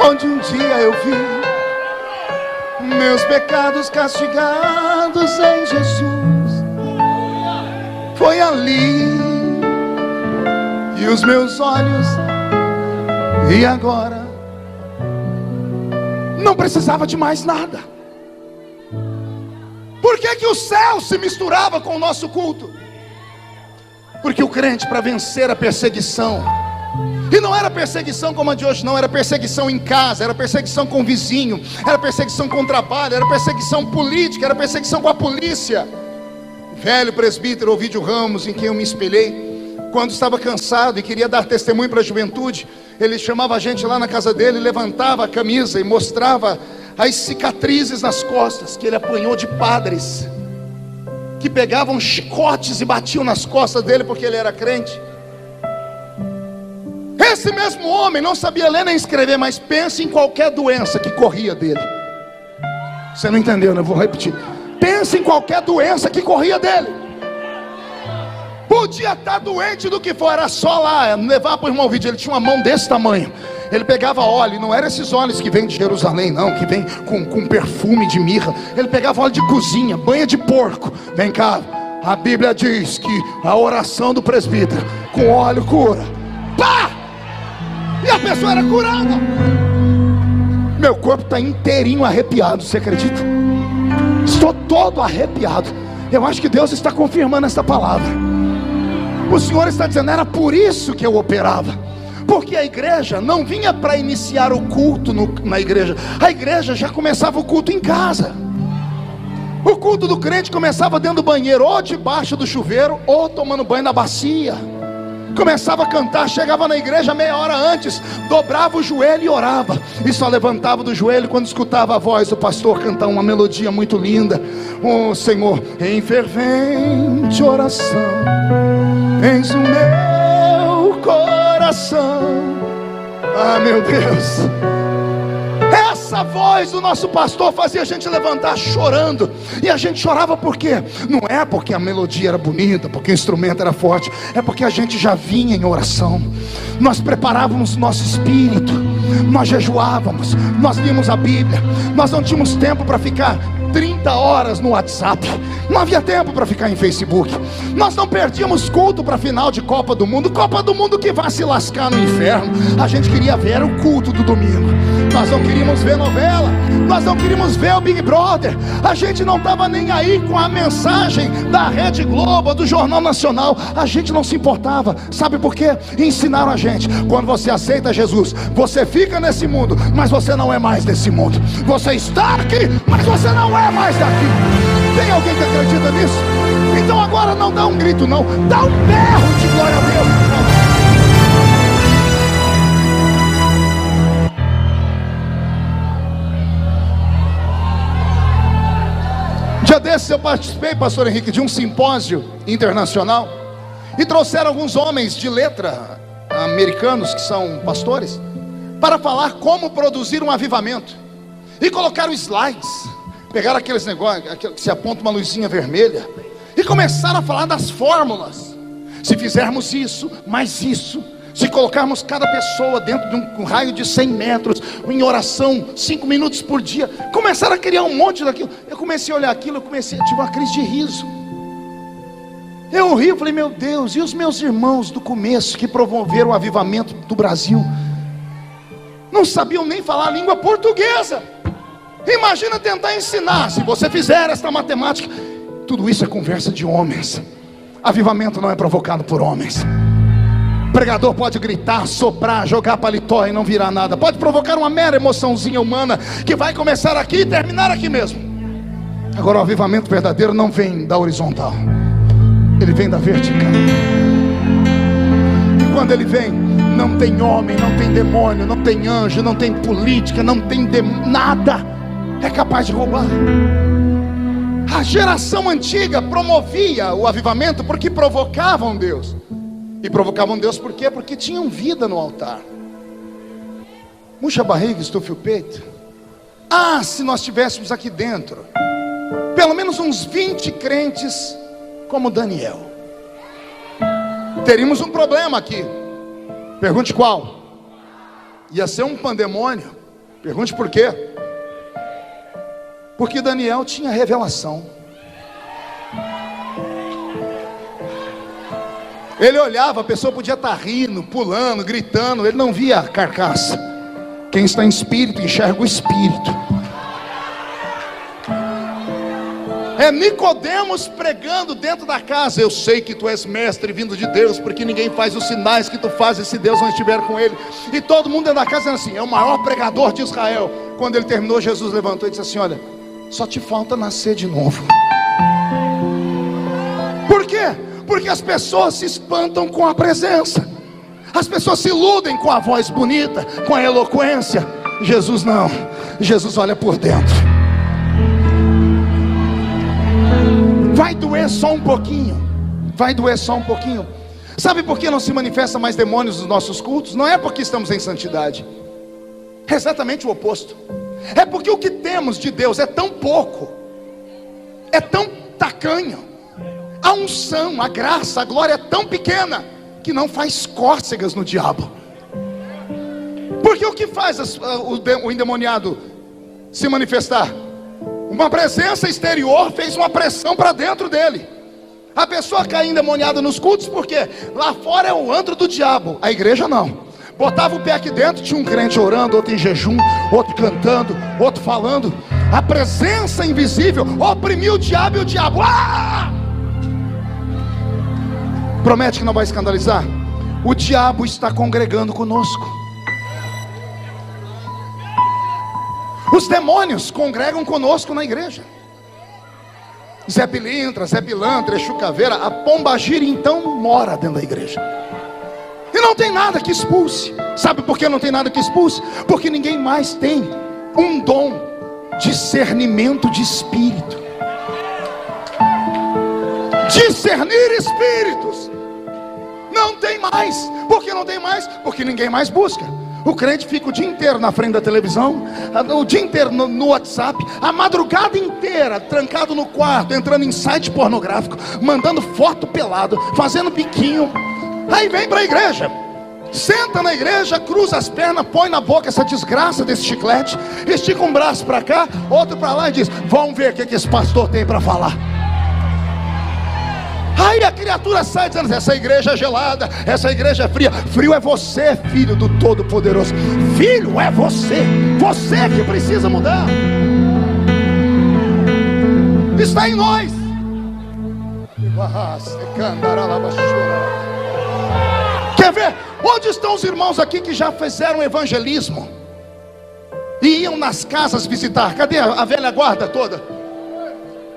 onde um dia eu vi meus pecados castigados em Jesus. Foi ali, e os meus olhos, e agora não precisava de mais nada. Por que que o céu se misturava com o nosso culto? Porque o crente, para vencer a perseguição, e não era perseguição como a de hoje não, era perseguição em casa, era perseguição com o vizinho, era perseguição com o trabalho, era perseguição política, era perseguição com a polícia. O velho presbítero Ovídio Ramos, em quem eu me espelhei, quando estava cansado e queria dar testemunho para a juventude, ele chamava a gente lá na casa dele, levantava a camisa e mostrava as cicatrizes nas costas que ele apanhou de padres que pegavam chicotes e batiam nas costas dele porque ele era crente. Esse mesmo homem não sabia ler nem escrever, mas pense em qualquer doença que corria dele. Você não entendeu, né? Eu vou repetir. Pense em qualquer doença que corria dele. Podia estar doente do que for, era só lá levar para o irmão Vídeo. Ele tinha uma mão desse tamanho. Ele pegava óleo, não eram esses óleos que vêm de Jerusalém não, que vem com perfume de mirra. Ele pegava óleo de cozinha, banha de porco. Vem cá, a Bíblia diz que a oração do presbítero com óleo cura. Pá! E a pessoa era curada. Meu corpo está inteirinho arrepiado, você acredita? Estou todo arrepiado. Eu acho que Deus está confirmando essa palavra. O Senhor está dizendo, era por isso que eu operava. Porque a igreja não vinha para iniciar o culto na igreja. A igreja já começava o culto em casa. O culto do crente começava dentro do banheiro, ou debaixo do chuveiro, ou tomando banho na bacia. Começava a cantar, chegava na igreja meia hora antes, dobrava o joelho e orava. E só levantava do joelho quando escutava a voz do pastor cantar uma melodia muito linda. Oh Senhor, em fervente oração, eis o meu coração. Ah, meu Deus. Essa voz do nosso pastor fazia a gente levantar chorando. E a gente chorava por quê? Não é porque a melodia era bonita, porque o instrumento era forte, é porque a gente já vinha em oração. Nós preparávamos nosso espírito, nós jejuávamos, nós líamos a Bíblia. Nós não tínhamos tempo para ficar 30 horas no WhatsApp. Não havia tempo para ficar em Facebook. Nós não perdíamos culto para final de Copa do Mundo. Copa do Mundo que vai se lascar no inferno. A gente queria ver o culto do domingo. Nós não queríamos ver novela. Nós não queríamos ver o Big Brother. A gente não estava nem aí com a mensagem da Rede Globo, do Jornal Nacional. A gente não se importava. Sabe por quê? Ensinaram a gente, quando você aceita Jesus, você fica nesse mundo, mas você não é mais desse mundo. Você está aqui, mas você não é mais daqui. Tem alguém que acredita nisso? Então agora não dá um grito não, dá um berro de glória a Deus. Dia desse vezes eu participei, pastor Henrique, de um simpósio internacional, e trouxeram alguns homens de letra americanos, que são pastores, para falar como produzir um avivamento. E colocaram slides, pegaram aqueles negócios que se aponta uma luzinha vermelha, e começaram a falar das fórmulas. Se fizermos isso, mais isso, se colocarmos cada pessoa dentro de um raio de 100 metros, em oração, 5 minutos por dia, começaram a criar um monte daquilo. Eu comecei a olhar aquilo, eu tive uma crise de riso. Eu ri, eu falei, meu Deus, e os meus irmãos do começo, que promoveram o avivamento do Brasil, não sabiam nem falar a língua portuguesa. Imagina tentar ensinar. Se você fizer esta matemática, tudo isso é conversa de homens. Avivamento não é provocado por homens. Pregador pode gritar, soprar, jogar paletó e não virar nada. Pode provocar uma mera emoçãozinha humana, que vai começar aqui e terminar aqui mesmo. Agora o avivamento verdadeiro não vem da horizontal, ele vem da vertical. E quando ele vem, não tem homem, não tem demônio, não tem anjo, não tem política, não tem nada é capaz de roubar. A geração antiga promovia o avivamento porque provocavam Deus. E provocavam Deus por quê? Porque tinham vida no altar. Murcha a barriga, estufe o peito. Ah, se nós tivéssemos aqui dentro pelo menos uns 20 crentes como Daniel, teríamos um problema aqui. Pergunte qual? Ia ser um pandemônio. Pergunte por quê? Porque Daniel tinha revelação. Ele olhava, a pessoa podia estar rindo, pulando, gritando, ele não via a carcaça. Quem está em espírito enxerga o espírito. É Nicodemos pregando dentro da casa: eu sei que tu és mestre vindo de Deus, porque ninguém faz os sinais que tu fazes se Deus não estiver com ele. E todo mundo dentro da casa dizendo assim: é o maior pregador de Israel. Quando ele terminou, Jesus levantou e disse assim: olha, só te falta nascer de novo. Por quê? Porque as pessoas se espantam com a presença. As pessoas se iludem com a voz bonita, com a eloquência. Jesus não. Jesus olha por dentro. Vai doer só um pouquinho. Vai doer só um pouquinho. Sabe por que não se manifesta mais demônios nos nossos cultos? Não é porque estamos em santidade. É exatamente o oposto. É porque o que temos de Deus é tão pouco, é tão tacanho. A unção, a graça, a glória é tão pequena que não faz cócegas no diabo. Porque o que faz o endemoniado se manifestar? Uma presença exterior fez uma pressão para dentro dele. A pessoa cai endemoniada nos cultos porque lá fora é o antro do diabo, a igreja não. Botava o pé aqui dentro, tinha um crente orando, outro em jejum, outro cantando, outro falando. A presença invisível oprimiu o diabo, e o diabo promete que não vai escandalizar. O diabo está congregando conosco. Os demônios congregam conosco na igreja. Zé Pilintra, Zé Pilantra, Exu Caveira, a pombagira então mora dentro da igreja. E não tem nada que expulse. Sabe por que não tem nada que expulse? Porque ninguém mais tem um dom, discernimento de espírito. Discernir espíritos. Não tem mais. Por que não tem mais? Porque ninguém mais busca. O crente fica o dia inteiro na frente da televisão, o dia inteiro no WhatsApp, a madrugada inteira trancado no quarto, entrando em site pornográfico, mandando foto pelado, fazendo biquinho. Aí vem para a igreja, senta na igreja, cruza as pernas, põe na boca essa desgraça desse chiclete, estica um braço para cá, outro para lá e diz: vamos ver o que esse pastor tem para falar. Aí a criatura sai dizendo: essa igreja é gelada, essa igreja é fria. Frio é você, filho do Todo-Poderoso. Filho é você, você que precisa mudar. Está em nós. Quer ver? Onde estão os irmãos aqui que já fizeram evangelismo e iam nas casas visitar? Cadê a velha guarda toda?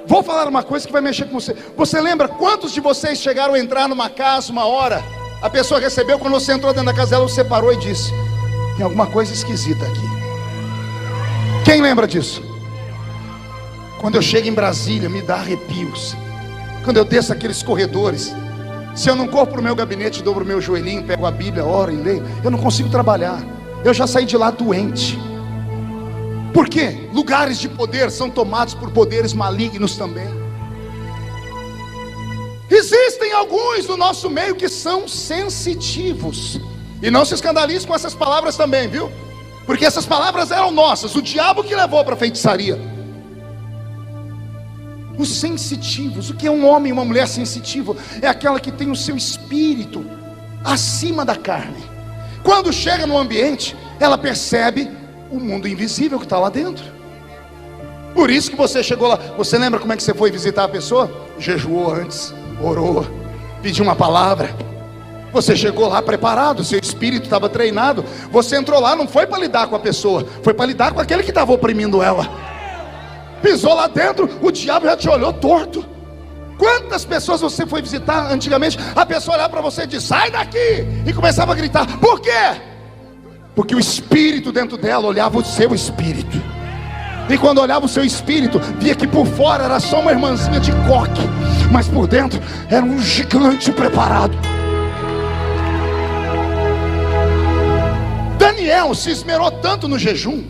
Vou falar uma coisa que vai mexer com você. Você lembra quantos de vocês chegaram a entrar numa casa uma hora? A pessoa recebeu, quando você entrou dentro da casa dela, você parou e disse: tem alguma coisa esquisita aqui. Quem lembra disso? Quando eu chego em Brasília, me dá arrepios. Quando eu desço aqueles corredores, se eu não corro para o meu gabinete, dobro o meu joelhinho, pego a Bíblia, oro e leio, eu não consigo trabalhar. Eu já saí de lá doente. Por quê? Lugares de poder são tomados por poderes malignos também. Existem alguns do nosso meio que são sensitivos. E não se escandalize com essas palavras também, viu? Porque essas palavras eram nossas, o diabo que levou para a feitiçaria. Os sensitivos. O que é um homem e uma mulher sensitiva? É aquela que tem o seu espírito acima da carne. Quando chega no ambiente, ela percebe o mundo invisível que está lá dentro. Por isso que você chegou lá. Você lembra como é que você foi visitar a pessoa? Jejuou antes, orou, pediu uma palavra. Você chegou lá preparado, seu espírito estava treinado. Você entrou lá, não foi para lidar com a pessoa, foi para lidar com aquele que estava oprimindo ela. Pisou lá dentro, o diabo já te olhou torto. Quantas pessoas você foi visitar antigamente? A pessoa olhava para você e disse: sai daqui! E começava a gritar. Por quê? Porque o espírito dentro dela olhava o seu espírito. E quando olhava o seu espírito, via que por fora era só uma irmãzinha de coque, mas por dentro era um gigante preparado. Daniel se esmerou tanto no jejum,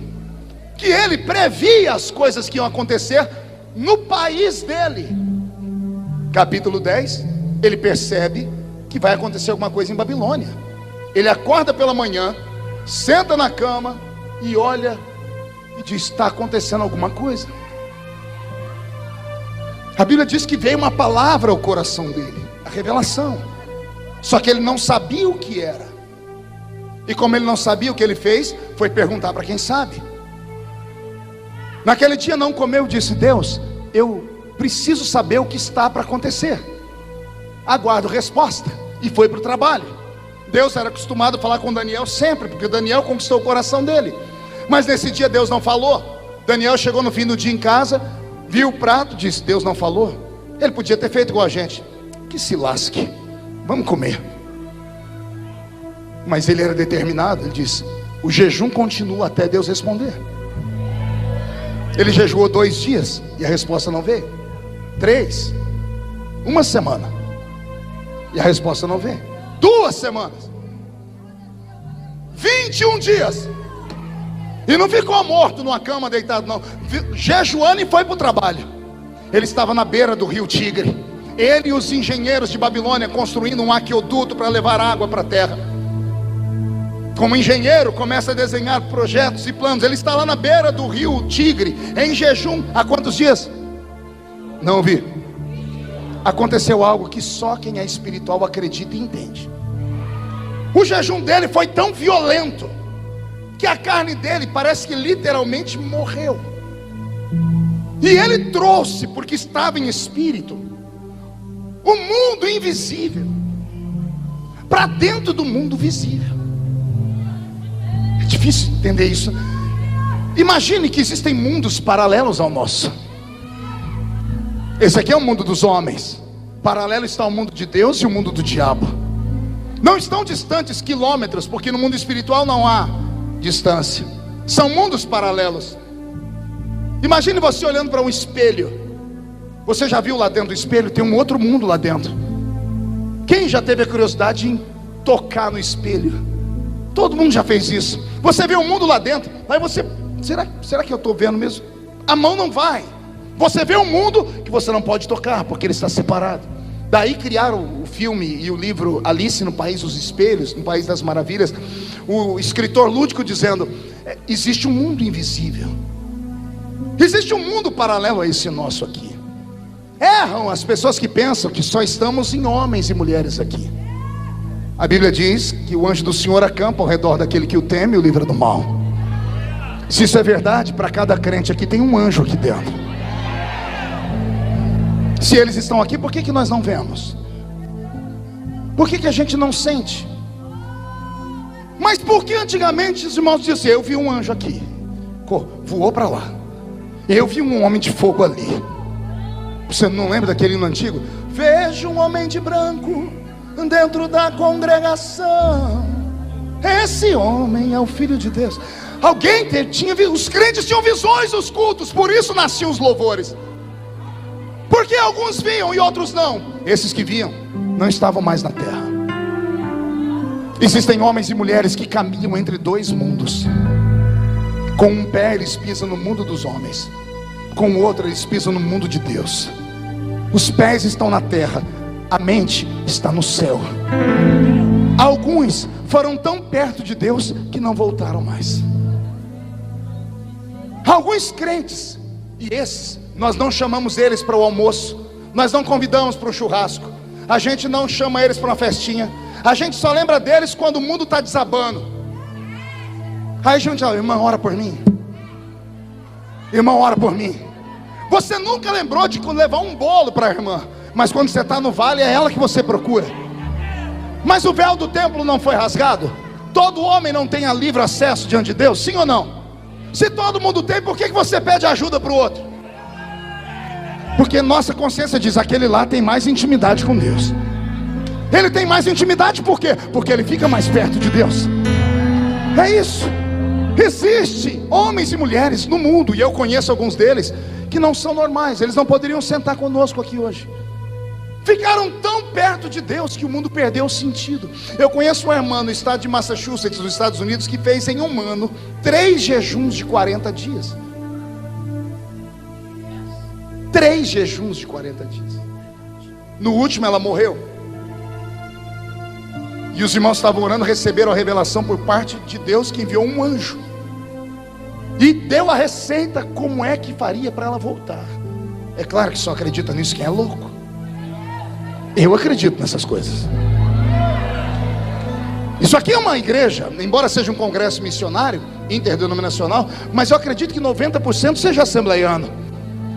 que ele previa as coisas que iam acontecer no país dele. Capítulo 10, ele percebe que vai acontecer alguma coisa em Babilônia. Ele acorda pela manhã, senta na cama e olha e diz: está acontecendo alguma coisa. A Bíblia diz que veio uma palavra ao coração dele, a revelação. Só que ele não sabia o que era. E como ele não sabia, o que ele fez foi perguntar para quem sabe. Naquele dia não comeu, disse: Deus, eu preciso saber o que está para acontecer. Aguardo resposta. E foi para o trabalho. Deus era acostumado a falar com Daniel sempre, porque Daniel conquistou o coração dele. Mas nesse dia Deus não falou. Daniel chegou no fim do dia em casa, viu o prato, disse: Deus não falou. Ele podia ter feito igual a gente: que se lasque, vamos comer. Mas ele era determinado. Ele disse: o jejum continua até Deus responder. Ele jejuou 2 dias e a resposta não veio. 3, 1 semana e a resposta não veio. 2 semanas, 21 dias, e não ficou morto numa cama deitado não, jejuando, e foi para o trabalho. Ele estava na beira do rio Tigre, ele e os engenheiros de Babilônia construindo um aqueduto para levar água para a terra. Como engenheiro, começa a desenhar projetos e planos. Ele está lá na beira do rio Tigre, em jejum, há quantos dias? Não ouvi. Aconteceu algo que só quem é espiritual acredita e entende. O jejum dele foi tão violento que a carne dele parece que literalmente morreu. E ele trouxe, porque estava em espírito, o mundo invisível para dentro do mundo visível. É difícil entender isso. Imagine que existem mundos paralelos ao nosso. Esse aqui é o mundo dos homens. Paralelo está o mundo de Deus e o mundo do diabo. Não estão distantes quilômetros, porque no mundo espiritual não há distância. São mundos paralelos. Imagine você olhando para um espelho. Você já viu lá dentro do espelho? Tem um outro mundo lá dentro. Quem já teve a curiosidade em tocar no espelho? Todo mundo já fez isso. Você vê um mundo lá dentro, aí você: será que eu estou vendo mesmo? A mão não vai. Você vê um mundo que você não pode tocar, porque ele está separado. Daí criaram o filme e o livro Alice no País dos Espelhos, no País das Maravilhas. O escritor lúdico dizendo: existe um mundo invisível, existe um mundo paralelo a esse nosso aqui. Erram as pessoas que pensam que só estamos em homens e mulheres aqui. A Bíblia diz que o anjo do Senhor acampa ao redor daquele que o teme e o livra do mal. Se isso é verdade, para cada crente aqui tem um anjo aqui dentro. Se eles estão aqui, por que nós não vemos? Por que a gente não sente? Mas por que antigamente os irmãos diziam: eu vi um anjo aqui, voou para lá, eu vi um homem de fogo ali. Você não lembra daquele hino antigo? Vejo um homem de branco dentro da congregação, esse homem é o Filho de Deus. Os crentes tinham visões dos cultos, por isso nasciam os louvores. Porque alguns viam e outros não. Esses que viam não estavam mais na terra. Existem homens e mulheres que caminham entre dois mundos. Com um pé eles pisam no mundo dos homens, com o outro eles pisam no mundo de Deus. Os pés estão na terra, a mente está no céu. Alguns foram tão perto de Deus que não voltaram mais. Alguns crentes, e esses nós não chamamos eles para o almoço, nós não convidamos para o churrasco, a gente não chama eles para uma festinha, a gente só lembra deles quando o mundo está desabando. Aí a gente fala: irmão, ora por mim. Irmão, ora por mim. Você nunca lembrou de levar um bolo para a irmã, mas quando você está no vale é ela que você procura. Mas o véu do templo não foi rasgado? Todo homem não tem livre acesso diante de Deus, sim ou não? Se todo mundo tem, por que você pede ajuda para o outro? Porque nossa consciência diz: aquele lá tem mais intimidade com Deus. Ele tem mais intimidade por quê? Porque ele fica mais perto de Deus. É isso. Existem homens e mulheres no mundo, e eu conheço alguns deles, que não são normais. Eles não poderiam sentar conosco aqui hoje. Ficaram tão perto de Deus que o mundo perdeu o sentido. Eu conheço uma irmã no estado de Massachusetts, nos Estados Unidos, que fez em um ano 3 jejuns de 40 dias. 3 jejuns de 40 dias. No último ela morreu. E os irmãos estavam orando, receberam a revelação por parte de Deus, que enviou um anjo e deu a receita como é que faria para ela voltar. É claro que só acredita nisso quem é louco. Eu acredito nessas coisas. Isso aqui é uma igreja, embora seja um congresso missionário, interdenominacional, mas eu acredito que 90% seja assembleiano.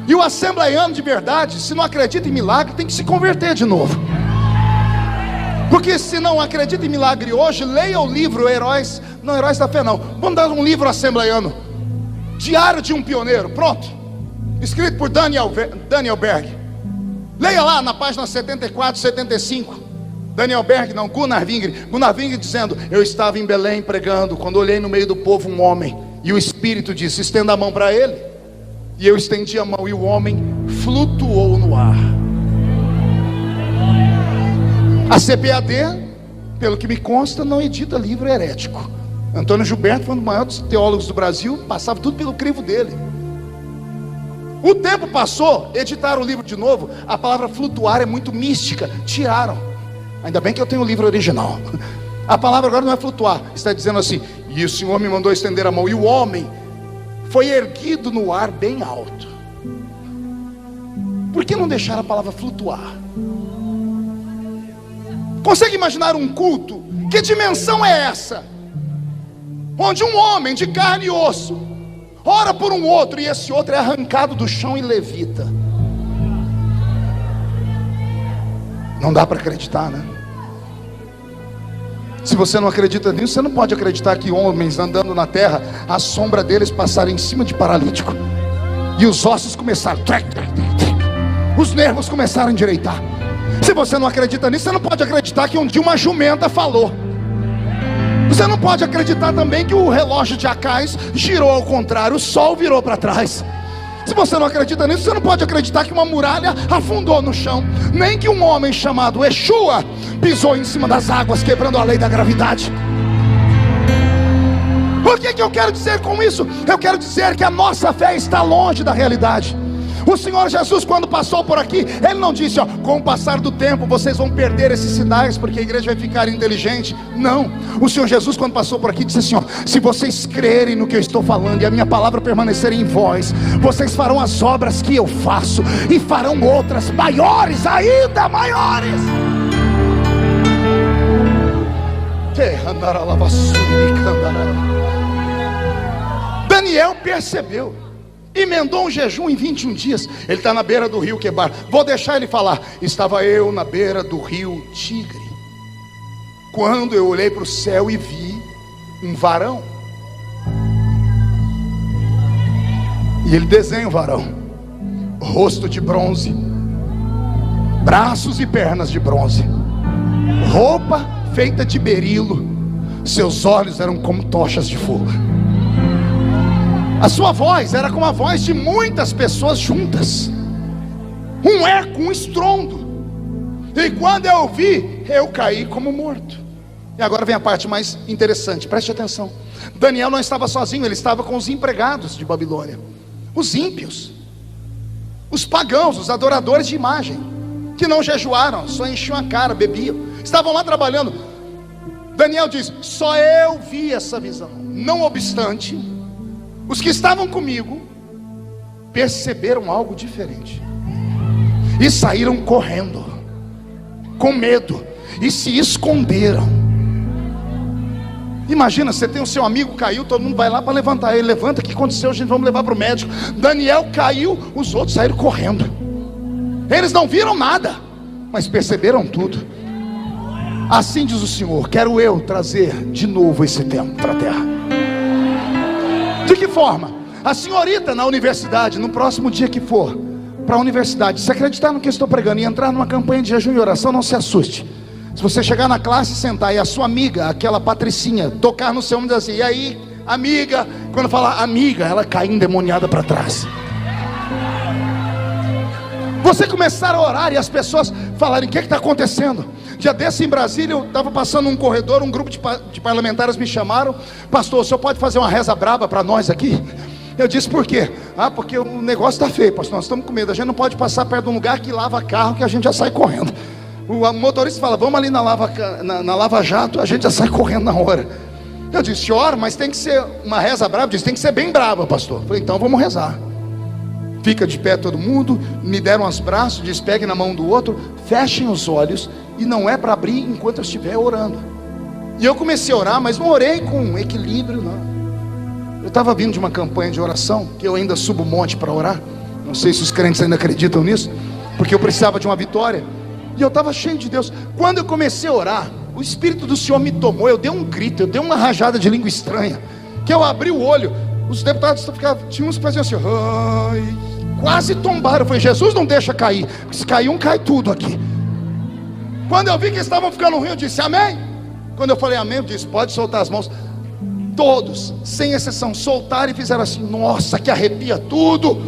E o assembleiano de verdade, se não acredita em milagre, tem que se converter de novo. Porque se não acredita em milagre hoje, leia o livro Heróis da Fé não. Vamos dar um livro assembleiano, Diário de um Pioneiro, pronto, escrito por Daniel Berg. Leia lá na página 74, 75. Daniel Berg, não, Gunnar Wingre dizendo: eu estava em Belém pregando, quando olhei no meio do povo um homem, e o Espírito disse: estenda a mão para ele. E eu estendi a mão, e o homem flutuou no ar. A CPAD, pelo que me consta, não edita livro herético. Antônio Gilberto foi um dos maiores teólogos do Brasil, passava tudo pelo crivo dele. O tempo passou, editaram o livro de novo. A palavra flutuar é muito mística, tiraram. Ainda bem que eu tenho o livro original. A palavra agora não é flutuar, está dizendo assim: e o Senhor me mandou estender a mão, e o homem foi erguido no ar bem alto. Por que não deixar a palavra flutuar? Consegue imaginar um culto? Que dimensão é essa? Onde um homem de carne e osso ora por um outro, e esse outro é arrancado do chão e levita. Não dá para acreditar, né? Se você não acredita nisso, você não pode acreditar que homens andando na terra, a sombra deles passarem em cima de paralítico, e os ossos começaram, os nervos começaram a endireitar. Se você não acredita nisso, você não pode acreditar que um dia uma jumenta falou. Você não pode acreditar também que o relógio de Acais girou ao contrário, o sol virou para trás. Se você não acredita nisso, você não pode acreditar que uma muralha afundou no chão, nem que um homem chamado Yeshua pisou em cima das águas, quebrando a lei da gravidade. O que eu quero dizer com isso? Eu quero dizer que a nossa fé está longe da realidade. O Senhor Jesus, quando passou por aqui, Ele não disse: ó, com o passar do tempo vocês vão perder esses sinais, porque a igreja vai ficar inteligente. Não, o Senhor Jesus, quando passou por aqui, disse assim: ó, se vocês crerem no que eu estou falando, e a minha palavra permanecer em vós, vocês farão as obras que eu faço, e farão outras maiores, ainda maiores. Daniel percebeu, emendou um jejum em 21 dias. Ele está na beira do rio Quebar. Vou deixar ele falar. Estava eu na beira do rio Tigre, quando eu olhei para o céu e vi um varão. E ele desenha o varão: rosto de bronze, braços e pernas de bronze, roupa feita de berilo, seus olhos eram como tochas de fogo. A sua voz era como a voz de muitas pessoas juntas, um eco, um estrondo. E quando eu ouvi, eu caí como morto. E agora vem a parte mais interessante, preste atenção. Daniel não estava sozinho, ele estava com os empregados de Babilônia, os ímpios, os pagãos, os adoradores de imagem, que não jejuaram, só enchiam a cara, bebiam, estavam lá trabalhando. Daniel diz: só eu vi essa visão. Não obstante, os que estavam comigo perceberam algo diferente e saíram correndo, com medo, e se esconderam. Imagina, você tem o seu amigo caiu, todo mundo vai lá para levantar ele. Levanta, o que aconteceu? A gente vamos levar para o médico. Daniel caiu, os outros saíram correndo. Eles não viram nada, mas perceberam tudo. Assim diz o Senhor: quero eu trazer de novo esse tempo para a terra. De que forma? A senhorita na universidade, no próximo dia que for para a universidade, se acreditar no que eu estou pregando e entrar numa campanha de jejum e oração, não se assuste. Se você chegar na classe, sentar e a sua amiga, aquela patricinha, tocar no seu ombro e dizer assim: e aí, amiga? Quando falar amiga, ela cai endemoniada para trás. Você começar a orar e as pessoas falarem: o que está acontecendo? Dia desse em Brasília, eu estava passando um corredor, um grupo de parlamentares me chamaram: pastor, o senhor pode fazer uma reza braba para nós aqui? Eu disse: por quê? Ah, porque o negócio está feio, pastor, nós estamos com medo, a gente não pode passar perto de um lugar que lava carro, que a gente já sai correndo. O motorista fala: vamos ali na Lava Jato, a gente já sai correndo na hora. Eu disse: ora, mas tem que ser uma reza brava. Disse: tem que ser bem brava, pastor. Eu falei: então vamos rezar. Fica de pé todo mundo, me deram os braços, diz: pegue na mão do outro, fechem os olhos, e não é para abrir enquanto eu estiver orando. E eu comecei a orar, mas não orei com equilíbrio, não. Eu estava vindo de uma campanha de oração, que eu ainda subo um monte para orar. Não sei se os crentes ainda acreditam nisso, porque eu precisava de uma vitória. E eu estava cheio de Deus. Quando eu comecei a orar, o Espírito do Senhor me tomou. Eu dei um grito, eu dei uma rajada de língua estranha, que eu abri o olho. Os deputados ficavam, tinha uns que faziam assim, ai, quase tombaram. Eu falei: Jesus, não deixa cair, se cair um, cai tudo aqui. Quando eu vi que estavam ficando ruim, eu disse: amém. Quando eu falei amém, eu disse: pode soltar as mãos. Todos, sem exceção, soltaram e fizeram assim: nossa, que arrepia tudo.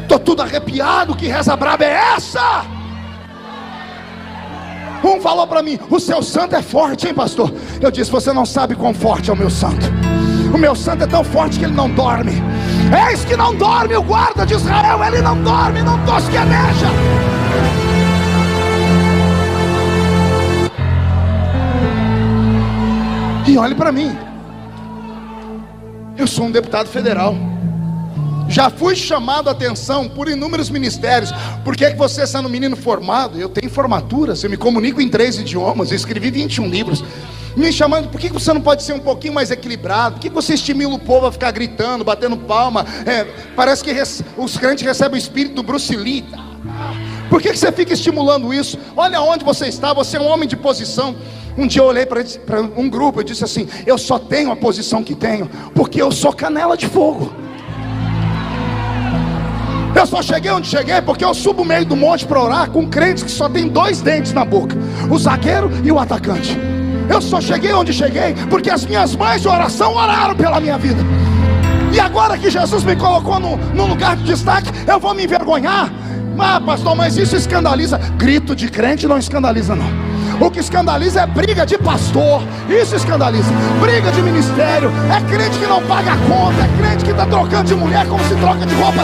Estou tudo arrepiado, que reza braba é essa? Um falou para mim: o seu santo é forte, hein, pastor? Eu disse: você não sabe quão forte é o meu santo. O meu santo é tão forte que ele não dorme. Eis que não dorme o guarda de Israel. Ele não dorme, não tosqueneja. E olhe para mim, eu sou um deputado federal. Já fui chamado a atenção por inúmeros ministérios. Por que você, sendo um menino formado, eu tenho formaturas, eu me comunico em 3 idiomas, eu escrevi 21 livros, me chamando: por que você não pode ser um pouquinho mais equilibrado? Por que você estimula o povo a ficar gritando, batendo palma? Parece que os crentes recebem o espírito do Bruce Lee. Por que você fica estimulando isso? Olha onde você está, você é um homem de posição. Um dia eu olhei para um grupo e disse assim: eu só tenho a posição que tenho porque eu sou canela de fogo. Eu só cheguei onde cheguei porque eu subo o meio do monte para orar com crentes que só tem 2 dentes na boca, o zagueiro e o atacante. Eu só cheguei onde cheguei porque as minhas mães de oração oraram pela minha vida. E agora que Jesus me colocou no lugar de destaque, eu vou me envergonhar? Ah, pastor, mas isso escandaliza. Grito de crente não escandaliza, não. O que escandaliza é briga de pastor. Isso escandaliza. Briga de ministério. É crente que não paga a conta. É crente que está trocando de mulher como se troca de roupa.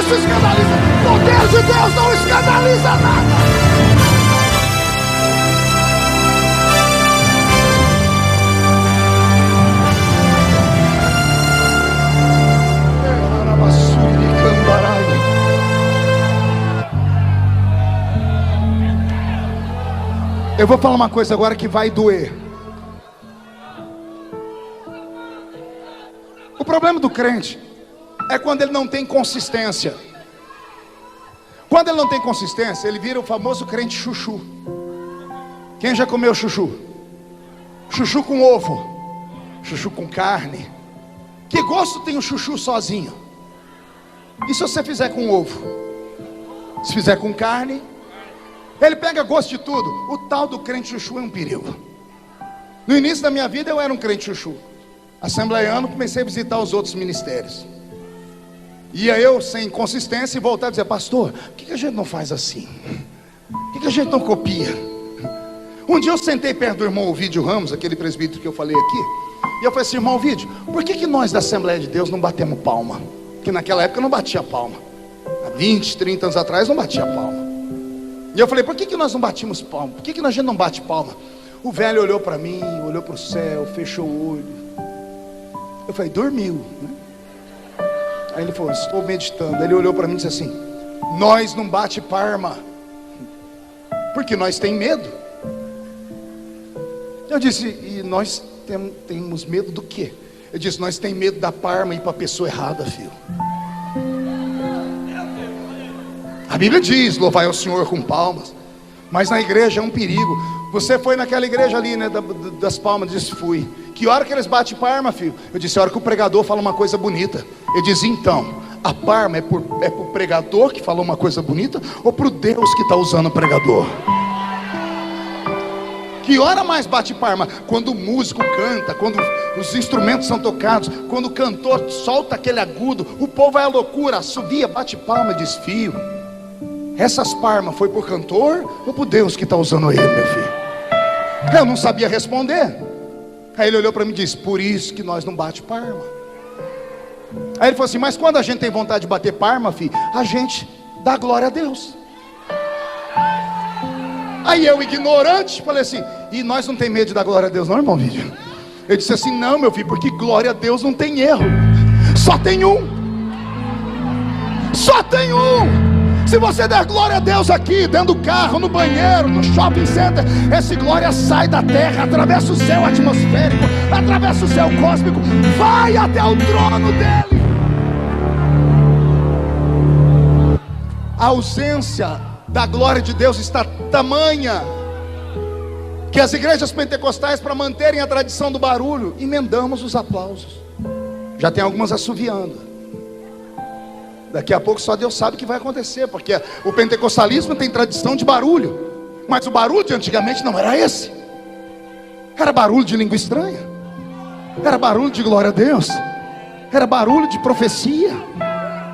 Isso escandaliza. O poder de Deus não escandaliza nada. Eu vou falar uma coisa agora que vai doer. O problema do crente é quando ele não tem consistência. Quando ele não tem consistência, ele vira o famoso crente chuchu. Quem já comeu chuchu? Chuchu com ovo, chuchu com carne. Que gosto tem o chuchu sozinho? E se você fizer com ovo? Se fizer com carne, ele pega gosto de tudo. O tal do crente chuchu é um perigo. No início da minha vida eu era um crente chuchu. Assembleiano, comecei a visitar os outros ministérios. Ia eu sem consistência e voltava e dizia: pastor, por que a gente não faz assim? Por que a gente não copia? Um dia eu sentei perto do irmão Ovídio Ramos, aquele presbítero que eu falei aqui, e eu falei assim: irmão Ovídio, por que nós da Assembleia de Deus não batemos palma? Porque naquela época eu não batia palma. Há 20, 30 anos atrás eu não batia palma. E eu falei: por que nós não batimos palma? Por que a gente não bate palma? O velho olhou para mim, olhou para o céu, fechou o olho. Eu falei: dormiu, né? Aí ele falou: estou meditando. Aí ele olhou para mim e disse assim: nós não bate palma porque nós tem medo. Eu disse: e nós temos medo do quê? Eu disse: nós tem medo da palma ir para a pessoa errada, filho. A Bíblia diz: louvai ao Senhor com palmas. Mas na igreja é um perigo. Você foi naquela igreja ali, né, das palmas? Disse: fui. Que hora que eles batem palma, filho? Eu disse: a hora que o pregador fala uma coisa bonita. Ele diz: então, a palma é pro pregador que falou uma coisa bonita, ou pro Deus que está usando o pregador? Que hora mais bate palma? Quando o músico canta, quando os instrumentos são tocados, quando o cantor solta aquele agudo, o povo vai à loucura, assovia, bate palma e diz: filho, essas palmas foi por cantor ou por Deus que está usando ele, meu filho? Eu não sabia responder. Aí ele olhou para mim e disse: por isso que nós não bate palma. Aí ele falou assim: mas quando a gente tem vontade de bater palma, filho, a gente dá glória a Deus. Aí eu, ignorante, falei assim: e nós não tem medo de dar glória a Deus não, irmão Vídeo? Ele disse assim: não, meu filho, porque glória a Deus não tem erro. Só tem um. Só tem um. Se você der glória a Deus aqui, dentro do carro, no banheiro, no shopping center, essa glória sai da terra, atravessa o céu atmosférico, atravessa o céu cósmico, vai até o trono dele. A ausência da glória de Deus está tamanha que as igrejas pentecostais, para manterem a tradição do barulho, emendamos os aplausos. Já tem algumas assoviando. Daqui a pouco só Deus sabe o que vai acontecer, porque o pentecostalismo tem tradição de barulho, mas o barulho de antigamente não era esse. Era barulho de língua estranha, era barulho de glória a Deus, era barulho de profecia,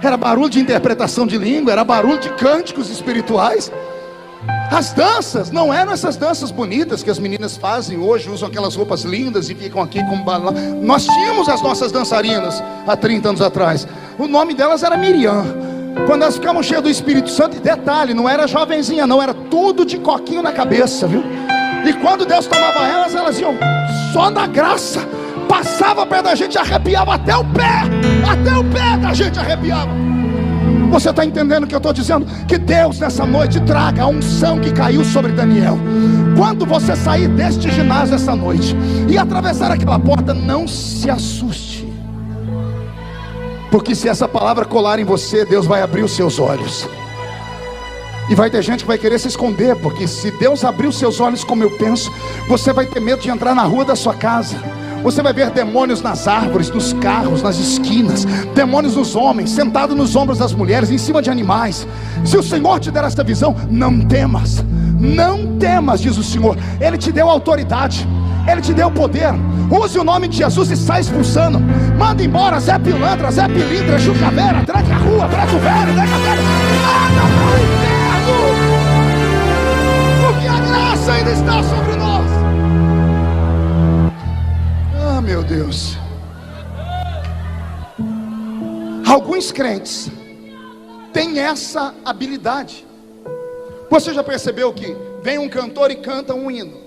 era barulho de interpretação de língua, era barulho de cânticos espirituais. As danças não eram essas danças bonitas que as meninas fazem hoje, usam aquelas roupas lindas e ficam aqui como balão. Nós tínhamos as nossas dançarinas há 30 anos atrás. O nome delas era Miriam. Quando elas ficavam cheias do Espírito Santo, e detalhe, não era jovenzinha não, era tudo de coquinho na cabeça, viu? E quando Deus tomava elas iam só na graça. Passava perto da gente, arrepiava até o pé da gente arrepiava. Você está entendendo o que eu estou dizendo? Que Deus nessa noite traga a unção que caiu sobre Daniel. Quando você sair deste ginásio essa noite e atravessar aquela porta, não se assuste, porque se essa palavra colar em você, Deus vai abrir os seus olhos. E vai ter gente que vai querer se esconder, porque se Deus abrir os seus olhos como eu penso, você vai ter medo de entrar na rua da sua casa. Você vai ver demônios nas árvores, nos carros, nas esquinas, demônios nos homens, sentados nos ombros das mulheres, em cima de animais. Se o Senhor te der essa visão, não temas, não temas, diz o Senhor. Ele te deu autoridade, Ele te deu poder. Use o nome de Jesus e sai expulsando. Manda embora Zé Pilantra, Zé Pilindra, Jucaveira, tranca a rua, tranca o velho, tranca a velha. Manda para o inferno, porque a graça ainda está sobre nós. Ah, meu Deus. Alguns crentes têm essa habilidade. Você já percebeu que vem um cantor e canta um hino?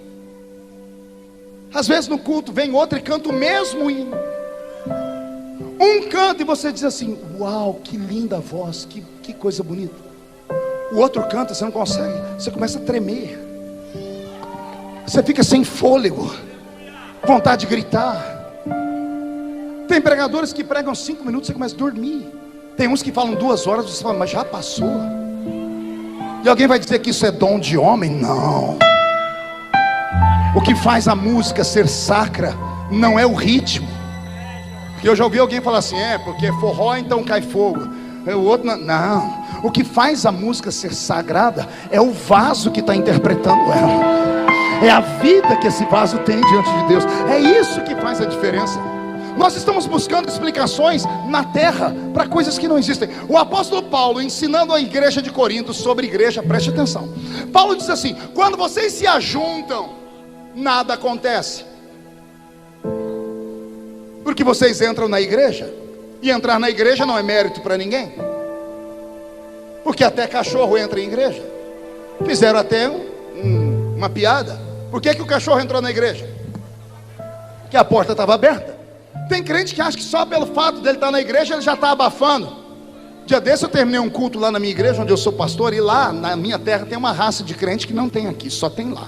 Às vezes no culto vem outro e canta o mesmo hino. Um canta e você diz assim: uau, que linda voz, que coisa bonita. O outro canta, você não consegue, você começa a tremer, você fica sem fôlego, vontade de gritar. Tem pregadores que pregam 5 minutos, você começa a dormir. Tem uns que falam 2 horas, você fala, mas já passou. E alguém vai dizer que isso é dom de homem? Não. O que faz a música ser sacra não é o ritmo. Porque eu já ouvi alguém falar assim: porque é forró, então cai fogo. O outro não. O que faz a música ser sagrada é o vaso que está interpretando ela. É a vida que esse vaso tem diante de Deus. É isso que faz a diferença. Nós estamos buscando explicações na terra para coisas que não existem. O apóstolo Paulo, ensinando a igreja de Corinto sobre igreja, preste atenção. Paulo diz assim: quando vocês se ajuntam, nada acontece, porque vocês entram na igreja, e entrar na igreja não é mérito para ninguém, porque até cachorro entra em igreja. Fizeram até uma piada: por que o cachorro entrou na igreja? Que a porta estava aberta. Tem crente que acha que só pelo fato dele estar na igreja ele já está abafando. Dia desse eu terminei um culto lá na minha igreja, onde eu sou pastor, e lá na minha terra tem uma raça de crente que não tem aqui, só tem lá.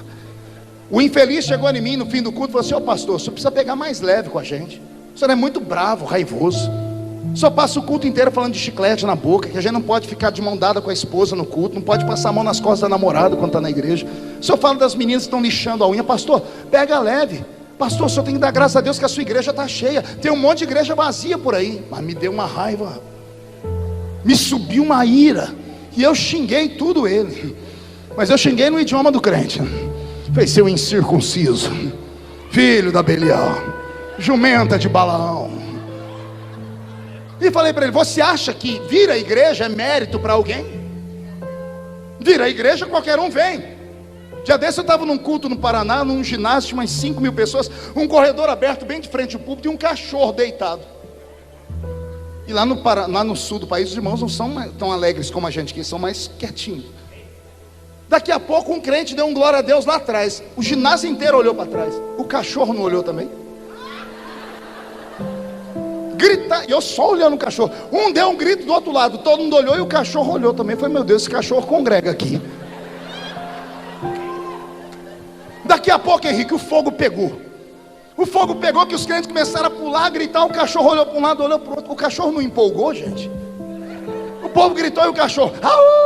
O infeliz chegou em mim no fim do culto e falou assim: ô pastor, o senhor precisa pegar mais leve com a gente, o senhor é muito bravo, raivoso, o senhor passa o culto inteiro falando de chiclete na boca, que a gente não pode ficar de mão dada com a esposa no culto, não pode passar a mão nas costas da namorada quando está na igreja. O senhor fala das meninas que estão lixando a unha. Pastor, pega leve. Pastor, o senhor tem que dar graças a Deus que a sua igreja está cheia. Tem um monte de igreja vazia por aí. Mas me deu uma raiva, me subiu uma ira, e eu xinguei tudo ele. Mas eu xinguei no idioma do crente. Falei: seu incircunciso, filho da Belial, jumenta de Balaão. E falei para ele: você acha que vir à igreja é mérito para alguém? Vir à igreja qualquer um vem. Dia desse eu estava num culto no Paraná, num ginásio de umas 5.000 pessoas, um corredor aberto bem de frente ao púlpito e um cachorro deitado. E lá no sul do país, os irmãos não são tão alegres como a gente aqui, são mais quietinhos. Daqui a pouco um crente deu um glória a Deus lá atrás. O ginásio inteiro olhou para trás. O cachorro não olhou também? Grita, e eu só olhando o cachorro. Um deu um grito do outro lado, todo mundo olhou e o cachorro olhou também. Falei: meu Deus, esse cachorro congrega aqui. Daqui a pouco, Henrique, o fogo pegou. O fogo pegou que os crentes começaram a pular, a gritar. O cachorro olhou para um lado, olhou para o outro. O cachorro não empolgou, gente. O povo gritou e o cachorro: au!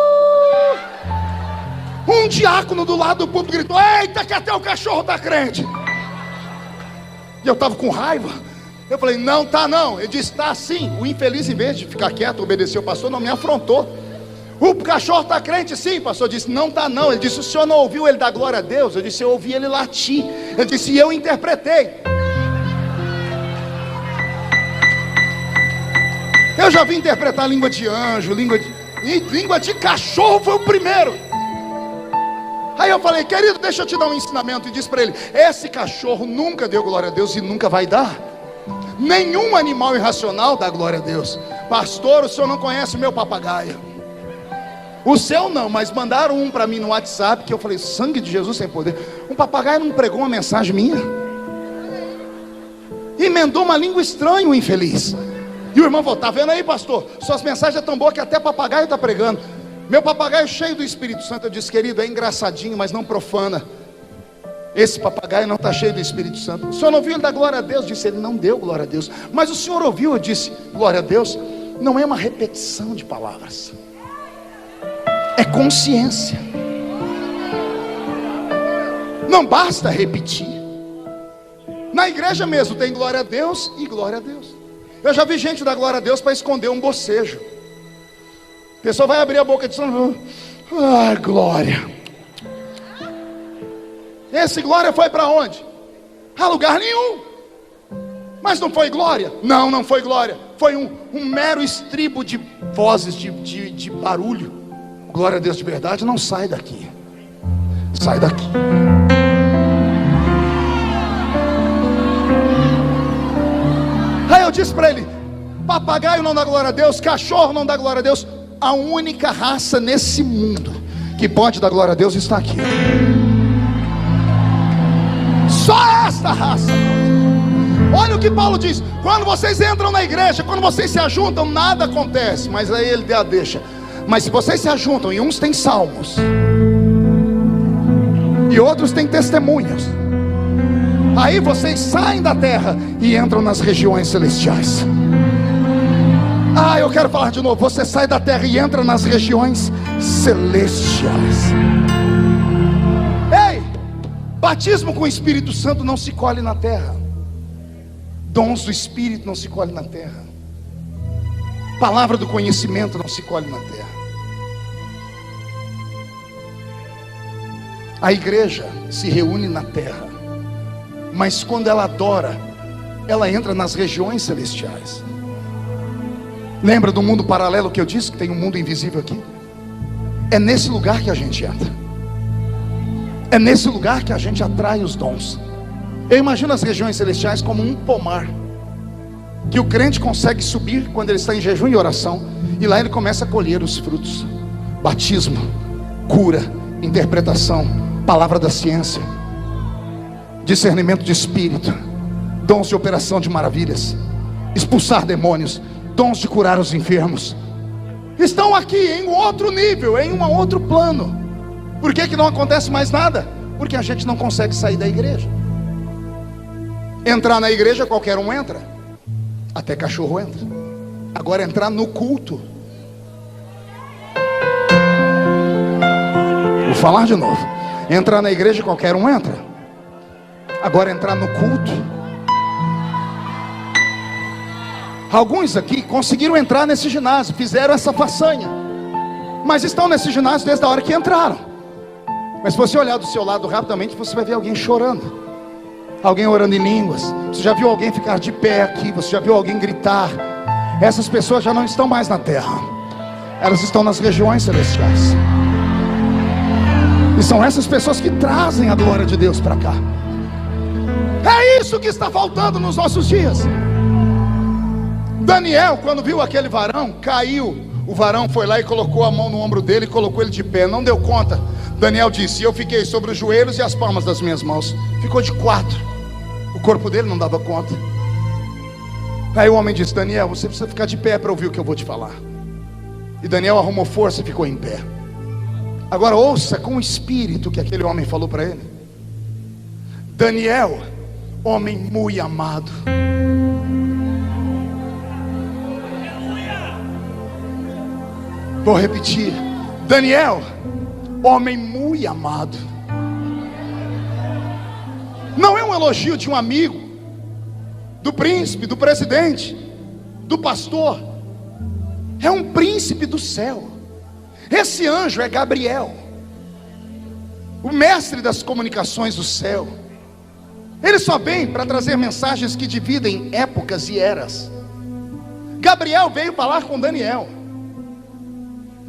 Um diácono do lado do público gritou: eita, que até o cachorro está crente. E eu estava com raiva. Eu falei: não está não. Ele disse: está sim. O infeliz, em vez de ficar quieto, obedecer o pastor, não me afrontou. O cachorro está crente sim, pastor. Disse: não está não. Ele disse: o senhor não ouviu ele dar glória a Deus? Eu disse: eu ouvi ele latir. Ele disse: e eu interpretei. Eu já vi interpretar língua de anjo, língua de cachorro foi o primeiro. Aí eu falei: querido, deixa eu te dar um ensinamento. E disse para ele: esse cachorro nunca deu glória a Deus e nunca vai dar. Nenhum animal irracional dá glória a Deus. Pastor, o senhor não conhece o meu papagaio. O seu não, mas mandaram um para mim no WhatsApp, que eu falei: sangue de Jesus tem poder. Um papagaio não pregou uma mensagem minha? Emendou uma língua estranha, o infeliz. E o irmão falou: tá vendo aí, pastor? Suas mensagens é tão boa que até papagaio está pregando. Meu papagaio cheio do Espírito Santo. Eu disse: querido, é engraçadinho, mas não profana. Esse papagaio não está cheio do Espírito Santo. O senhor não ouviu ele dar glória a Deus? Eu disse: ele não deu glória a Deus. Mas o senhor ouviu? Eu disse: glória a Deus não é uma repetição de palavras, é consciência. Não basta repetir. Na igreja mesmo tem glória a Deus e glória a Deus. Eu já vi gente dar glória a Deus para esconder um bocejo. A pessoa vai abrir a boca de som: ah, glória. Esse glória foi para onde? A lugar nenhum. Mas não foi glória? Não, não foi glória. Foi um mero estribo de vozes, de barulho. Glória a Deus de verdade não sai daqui. Sai daqui. Aí eu disse para ele: papagaio não dá glória a Deus, cachorro não dá glória a Deus. A única raça nesse mundo que pode dar glória a Deus está aqui. Só esta raça. Olha o que Paulo diz: quando vocês entram na igreja, quando vocês se ajuntam, nada acontece. Mas aí ele deixa. Mas se vocês se ajuntam, e uns têm salmos e outros têm testemunhos, aí vocês saem da terra e entram nas regiões celestiais. Ah, eu quero falar de novo. Você sai da terra e entra nas regiões celestiais. Ei, batismo com o Espírito Santo não se colhe na terra. Dons do Espírito não se colhe na terra. Palavra do conhecimento não se colhe na terra. A igreja se reúne na terra, mas quando ela adora, ela entra nas regiões celestiais. Lembra do mundo paralelo que eu disse, que tem um mundo invisível aqui? É nesse lugar que a gente entra. É nesse lugar que a gente atrai os dons. Eu imagino as regiões celestiais como um pomar, que o crente consegue subir quando ele está em jejum e oração, e lá ele começa a colher os frutos: batismo, cura, interpretação, palavra da ciência, discernimento de espírito, dons de operação de maravilhas, expulsar demônios, dons de curar os enfermos. Estão aqui em outro nível, em um outro plano. Por que não acontece mais nada? Porque a gente não consegue sair da igreja. Entrar na igreja qualquer um entra, até cachorro entra. Agora entrar no culto, vou falar de novo. Entrar na igreja qualquer um entra, agora entrar no culto. Alguns aqui conseguiram entrar nesse ginásio, fizeram essa façanha, mas estão nesse ginásio desde a hora que entraram. Mas se você olhar do seu lado rapidamente, você vai ver alguém chorando, alguém orando em línguas. Você já viu alguém ficar de pé aqui? Você já viu alguém gritar? Essas pessoas já não estão mais na terra, elas estão nas regiões celestiais. E são essas pessoas que trazem a glória de Deus para cá. É isso que está faltando nos nossos dias. Daniel, quando viu aquele varão, caiu. O varão foi lá e colocou a mão no ombro dele e colocou ele de pé. Não deu conta. Daniel disse: eu fiquei sobre os joelhos e as palmas das minhas mãos. Ficou de quatro. O corpo dele não dava conta. Aí o homem disse: Daniel, você precisa ficar de pé para ouvir o que eu vou te falar. E Daniel arrumou força e ficou em pé. Agora ouça com o espírito que aquele homem falou para ele. Daniel, homem muito amado. Vou repetir. Daniel, homem muito amado. Não é um elogio de um amigo, do príncipe, do presidente, do pastor. É um príncipe do céu. Esse anjo é Gabriel, o mestre das comunicações do céu. Ele só vem para trazer mensagens que dividem épocas e eras. Gabriel veio falar com Daniel.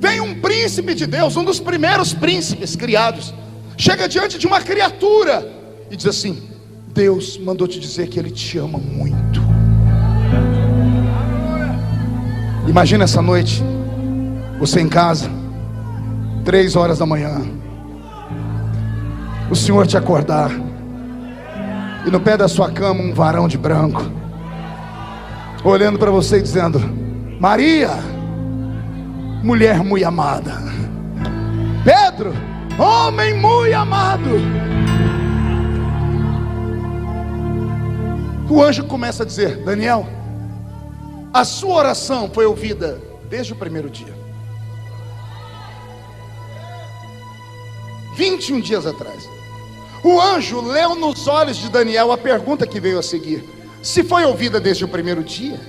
Vem um príncipe de Deus, um dos primeiros príncipes criados, chega diante de uma criatura e diz assim: Deus mandou te dizer que Ele te ama muito. Imagina essa noite, você em casa, 3 horas da manhã, o Senhor te acordar, e no pé da sua cama um varão de branco, olhando para você e dizendo: Maria, mulher muito amada. Pedro, homem muito amado. O anjo começa a dizer: Daniel, a sua oração foi ouvida desde o primeiro dia. 21 dias atrás. O anjo leu nos olhos de Daniel a pergunta que veio a seguir: se foi ouvida desde o primeiro dia,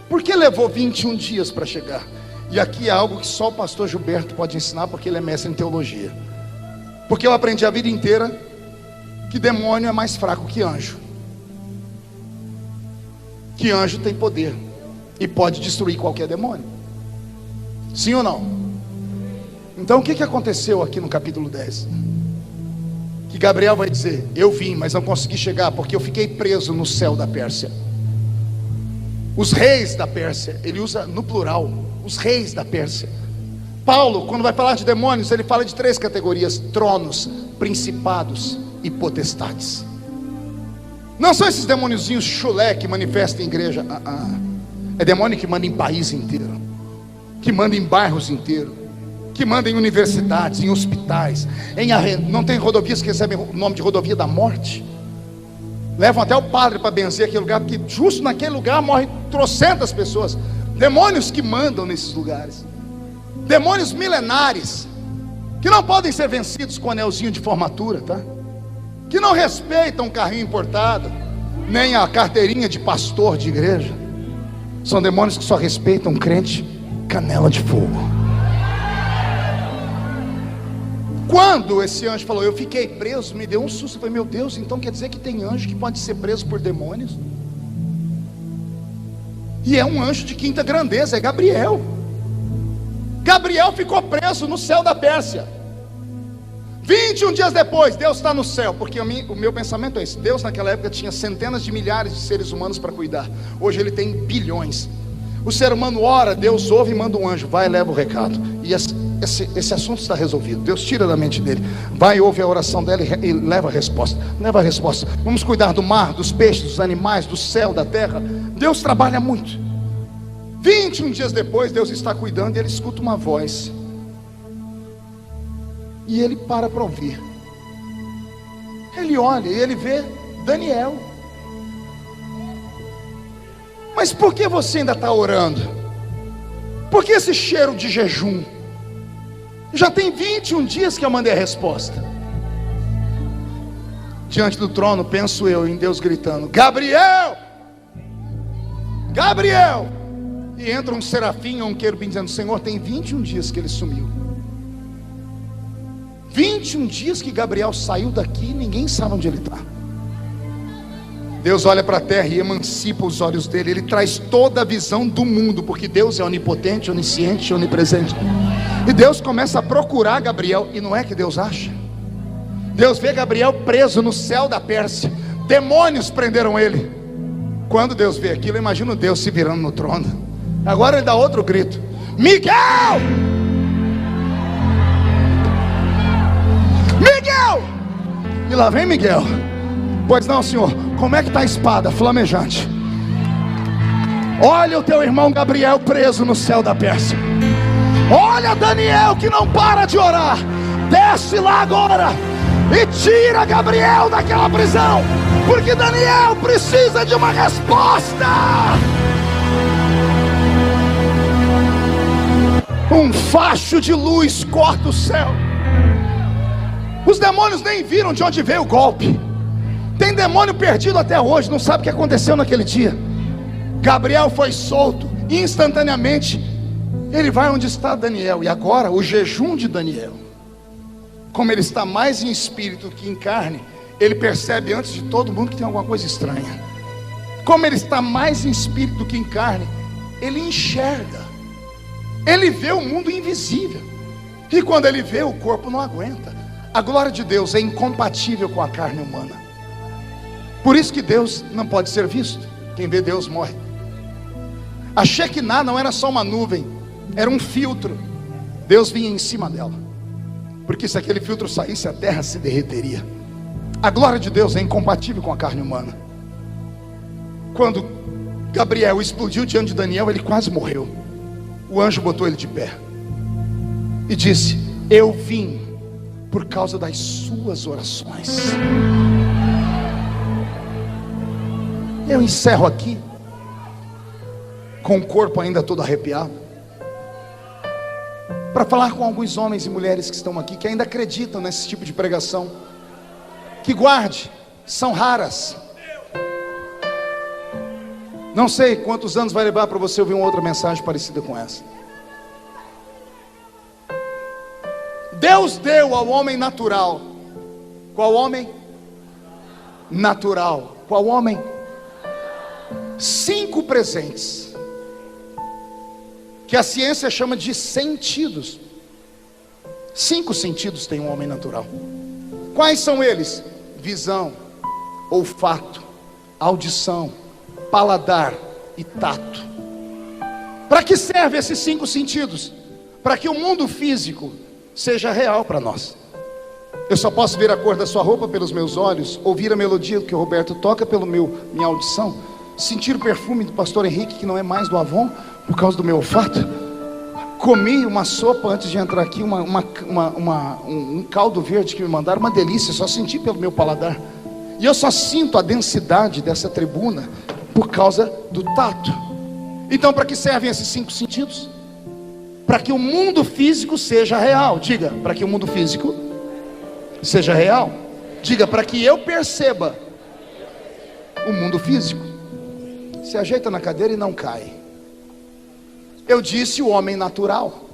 por que levou 21 dias para chegar? E aqui é algo que só o pastor Gilberto pode ensinar, porque ele é mestre em teologia. Porque eu aprendi a vida inteira que demônio é mais fraco que anjo. Que anjo tem poder e pode destruir qualquer demônio. Sim ou não? Então o que aconteceu aqui no capítulo 10? Que Gabriel vai dizer: eu vim, mas não consegui chegar porque eu fiquei preso no céu da Pérsia. Os reis da Pérsia, ele usa no plural, os reis da Pérsia. Paulo, quando vai falar de demônios, ele fala de 3 categorias: tronos, principados e potestades. Não são esses demôniozinhos chulé que manifestam em igreja. É demônio que manda em país inteiro, que manda em bairros inteiros, que manda em universidades, em hospitais, não tem rodovias que recebem o nome de rodovia da morte. Levam até o padre para benzer aquele lugar, porque justo naquele lugar morrem trocentas pessoas. Demônios que mandam nesses lugares, demônios milenares, que não podem ser vencidos com anelzinho de formatura, tá? Que não respeitam o carrinho importado, nem a carteirinha de pastor de igreja. São demônios que só respeitam crente canela de fogo. Quando esse anjo falou: eu fiquei preso, me deu um susto. Eu falei: meu Deus, então quer dizer que tem anjo que pode ser preso por demônios? E é um anjo de quinta grandeza, é Gabriel. Gabriel ficou preso no céu da Pérsia. 21 dias depois, Deus está no céu. Porque o meu pensamento é esse: Deus naquela época tinha centenas de milhares de seres humanos para cuidar. Hoje Ele tem bilhões. O ser humano ora, Deus ouve e manda um anjo, vai e leva o recado. E esse assunto está resolvido. Deus tira da mente dele, vai, ouve a oração dela e leva a resposta. Leva a resposta. Vamos cuidar do mar, dos peixes, dos animais, do céu, da terra. Deus trabalha muito. 21 dias depois, Deus está cuidando e ele escuta uma voz. E ele para ouvir. Ele olha e ele vê Daniel. Mas por que você ainda está orando? Por que esse cheiro de jejum? Já tem 21 dias que eu mandei a resposta. Diante do trono, penso eu em Deus gritando: Gabriel! Gabriel! E entra um serafim ou um querubim dizendo: Senhor, tem 21 dias que ele sumiu. 21 dias que Gabriel saiu daqui e ninguém sabe onde ele está. Deus olha para a terra e emancipa os olhos dele. Ele traz toda a visão do mundo, porque Deus é onipotente, onisciente, onipresente. E Deus começa a procurar Gabriel. E não é que Deus acha. Deus vê Gabriel preso no céu da Pérsia. Demônios prenderam ele. Quando Deus vê aquilo, eu imagino Deus se virando no trono. Agora ele dá outro grito: Miguel! Miguel! E lá vem Miguel. Pois não, senhor. Como é que está a espada flamejante? Olha o teu irmão Gabriel preso no céu da Pérsia. Olha Daniel que não para de orar. Desce lá agora e tira Gabriel daquela prisão, porque Daniel precisa de uma resposta. Um facho de luz corta o céu. Os demônios nem viram de onde veio o golpe. Tem demônio perdido até hoje, não sabe o que aconteceu naquele dia. Gabriel foi solto instantaneamente. Ele vai onde está Daniel. E agora o jejum de Daniel, como ele está mais em espírito que em carne, ele percebe antes de todo mundo que tem alguma coisa estranha. Como ele está mais em espírito do que em carne, ele enxerga. Ele vê o mundo invisível. E quando ele vê, o corpo não aguenta. A glória de Deus é incompatível com a carne humana. Por isso que Deus não pode ser visto. Quem vê Deus morre. A Shekinah não era só uma nuvem, era um filtro. Deus vinha em cima dela, porque se aquele filtro saísse, a terra se derreteria. A glória de Deus é incompatível com a carne humana. Quando Gabriel explodiu diante de Daniel, ele quase morreu. O anjo botou ele de pé e disse: eu vim por causa das suas orações. Eu encerro aqui com o corpo ainda todo arrepiado, para falar com alguns homens e mulheres que estão aqui, que ainda acreditam nesse tipo de pregação. Que guarde, são raras. Não sei quantos anos vai levar para você ouvir uma outra mensagem parecida com essa. Deus deu ao homem natural. Qual homem? Natural. Qual homem? 5 presentes, que a ciência chama de sentidos. 5 sentidos tem um homem natural. Quais são eles? Visão, olfato, audição, paladar e tato. Para que servem esses 5 sentidos? Para que o mundo físico seja real para nós. Eu só posso ver a cor da sua roupa pelos meus olhos, ouvir a melodia que o Roberto toca pelo minha audição, sentir o perfume do pastor Henrique, que não é mais do Avon, por causa do meu olfato. Comi uma sopa antes de entrar aqui, um caldo verde que me mandaram, uma delícia, só senti pelo meu paladar. E eu só sinto a densidade dessa tribuna por causa do tato. Então, para que servem esses 5 sentidos? Para que o mundo físico seja real. Diga, para que o mundo físico seja real. Diga, para que eu perceba o mundo físico. Se ajeita na cadeira e não cai. Eu disse o homem natural.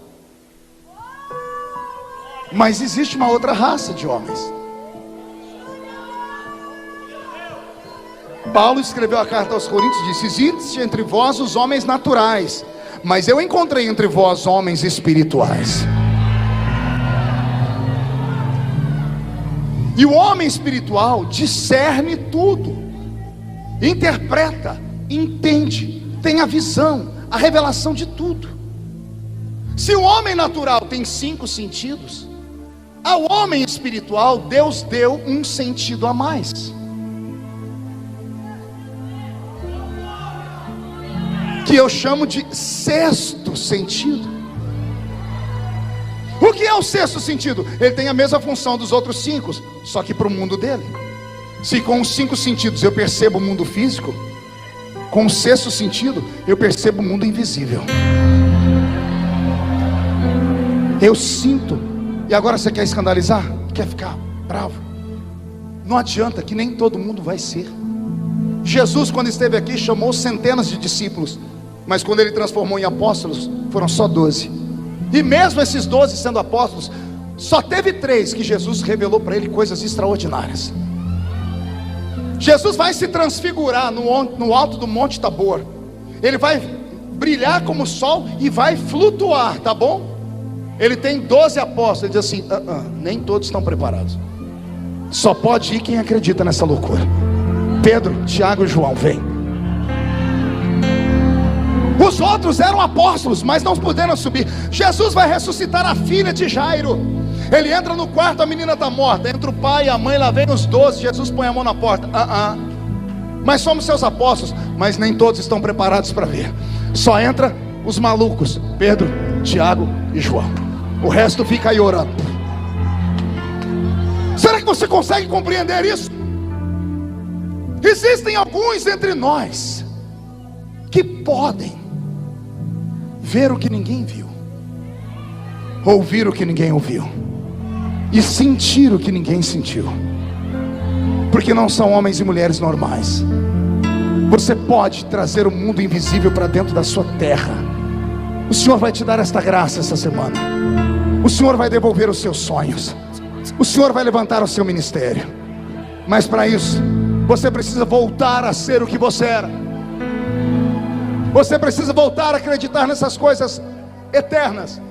Mas existe uma outra raça de homens. Paulo escreveu a carta aos Coríntios e disse: existe entre vós os homens naturais, mas eu encontrei entre vós homens espirituais. E o homem espiritual discerne tudo, interpreta, entende, tem a visão, a revelação de tudo. Se o homem natural tem 5 sentidos, ao homem espiritual Deus deu um sentido a mais, que eu chamo de sexto sentido. O que é o sexto sentido? Ele tem a mesma função dos outros 5, só que para o mundo dele. Se com os 5 sentidos eu percebo o mundo físico, com o sexto sentido eu percebo o mundo invisível. Eu sinto. E agora você quer escandalizar? Quer ficar bravo? Não adianta, que nem todo mundo vai ser. Jesus, quando esteve aqui, chamou centenas de discípulos, mas quando ele transformou em apóstolos, foram só 12. E mesmo esses 12 sendo apóstolos, só teve 3 que Jesus revelou para ele coisas extraordinárias. Jesus vai se transfigurar no alto do Monte Tabor. Ele vai brilhar como o sol e vai flutuar, tá bom? Ele tem 12 apóstolos. Ele diz assim: nem todos estão preparados. Só pode ir quem acredita nessa loucura. Pedro, Tiago e João, vem. Os outros eram apóstolos, mas não puderam subir. Jesus vai ressuscitar a filha de Jairo. Ele entra no quarto, a menina está morta. Entra o pai e a mãe, lá vem os 12. Jesus põe a mão na porta. Mas somos seus apóstolos. Mas nem todos estão preparados para ver. Só entra os malucos: Pedro, Tiago e João. O resto fica aí orando. Será que você consegue compreender isso? Existem alguns entre nós que podem ver o que ninguém viu, ouvir o que ninguém ouviu e sentir o que ninguém sentiu, porque não são homens e mulheres normais. Você pode trazer o mundo invisível para dentro da sua terra. O Senhor vai te dar esta graça essa semana. O Senhor vai devolver os seus sonhos. O Senhor vai levantar o seu ministério. Mas para isso, você precisa voltar a ser o que você era. Você precisa voltar a acreditar nessas coisas eternas.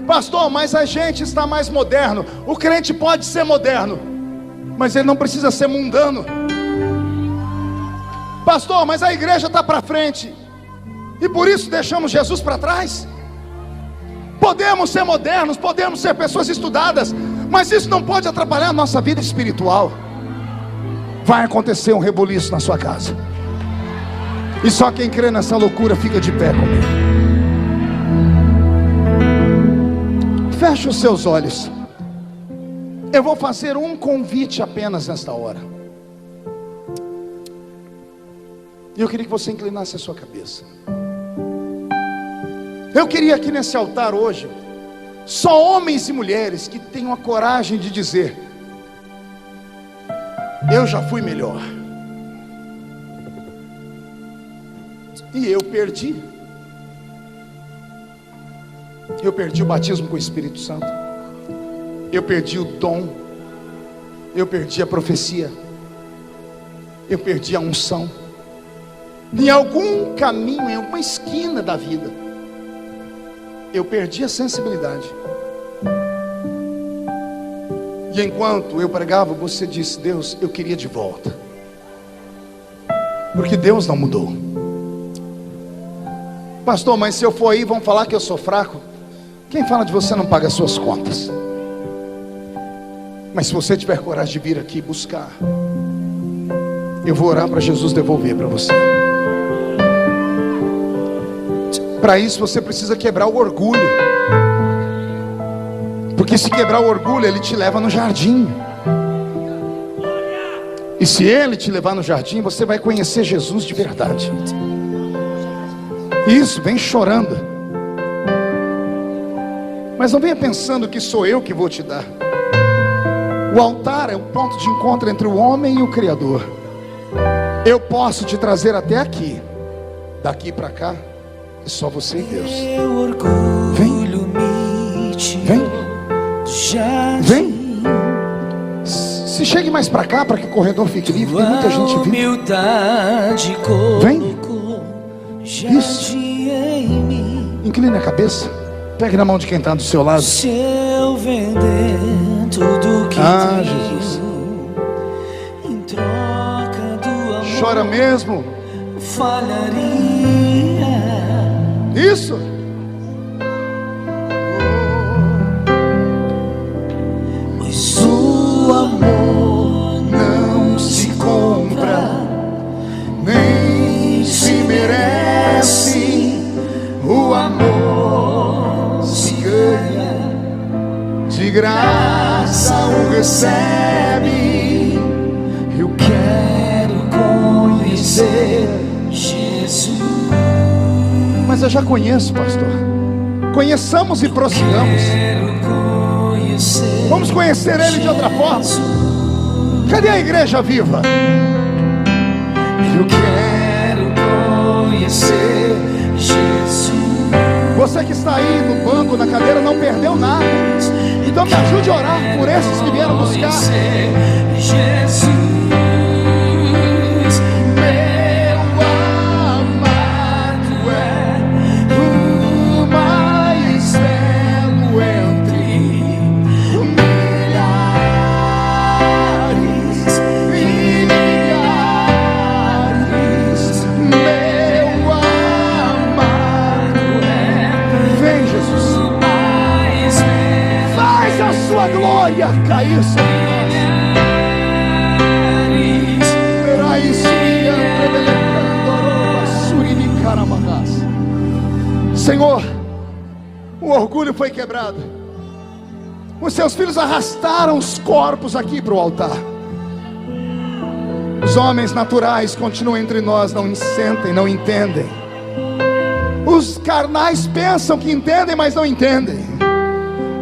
Pastor, mas a gente está mais moderno. O crente pode ser moderno, mas ele não precisa ser mundano. Pastor, mas a igreja está para frente e por isso deixamos Jesus para trás. Podemos ser modernos, podemos ser pessoas estudadas, mas isso não pode atrapalhar a nossa vida espiritual. Vai acontecer um rebuliço na sua casa, e só quem crê nessa loucura fica de pé comigo. Feche os seus olhos. Eu vou fazer um convite apenas nesta hora, e eu queria que você inclinasse a sua cabeça. Eu queria aqui nesse altar hoje só homens e mulheres que tenham a coragem de dizer: eu já fui melhor, e eu perdi o batismo com o Espírito Santo, eu perdi o dom, eu perdi a profecia, eu perdi a unção. Em algum caminho, em alguma esquina da vida, eu perdi a sensibilidade. E enquanto eu pregava, você disse: Deus, eu queria de volta. Porque Deus não mudou. Pastor, mas se eu for aí, vão falar que eu sou fraco. Quem fala de você não paga as suas contas. Mas se você tiver coragem de vir aqui buscar, eu vou orar para Jesus devolver para você. Para isso você precisa quebrar o orgulho, porque se quebrar o orgulho, ele te leva no jardim. E se ele te levar no jardim, você vai conhecer Jesus de verdade. Isso, vem chorando, mas não venha pensando que sou eu que vou te dar. O altar é o ponto de encontro entre o homem e o Criador. Eu posso te trazer até aqui, daqui para cá é só você e Deus. Vem, vem, vem. Se chegue mais para cá, para que o corredor fique livre. Tem muita gente vindo. Vem. Isso. Incline a cabeça. Pegue na mão de quem está do seu lado. Se eu vender tudo que tenho, Jesus, em troca do amor, chora mesmo. falharia. Isso. Pois o amor Não se compra, nem se merece. O amor se ganha, de graça o recebe. eu quero conhecer Jesus. Mas eu já conheço, pastor. Conheçamos e prossigamos. Quero conhecer. Vamos conhecer Ele de outra forma. Cadê a igreja viva? Eu quero conhecer Jesus. Você que está aí no banco, na cadeira, não perdeu nada. Então me ajude a orar por esses que vieram buscar. Jesus, Meu amado é o mais belo entre milhares e milhares. Meu amado é. Vem, Jesus. Faz a sua glória cair sobre nós. Senhor, o orgulho foi quebrado. Os seus filhos arrastaram os corpos aqui para o altar. Os homens naturais continuam entre nós, não sentem, não entendem. Os carnais pensam que entendem, mas não entendem.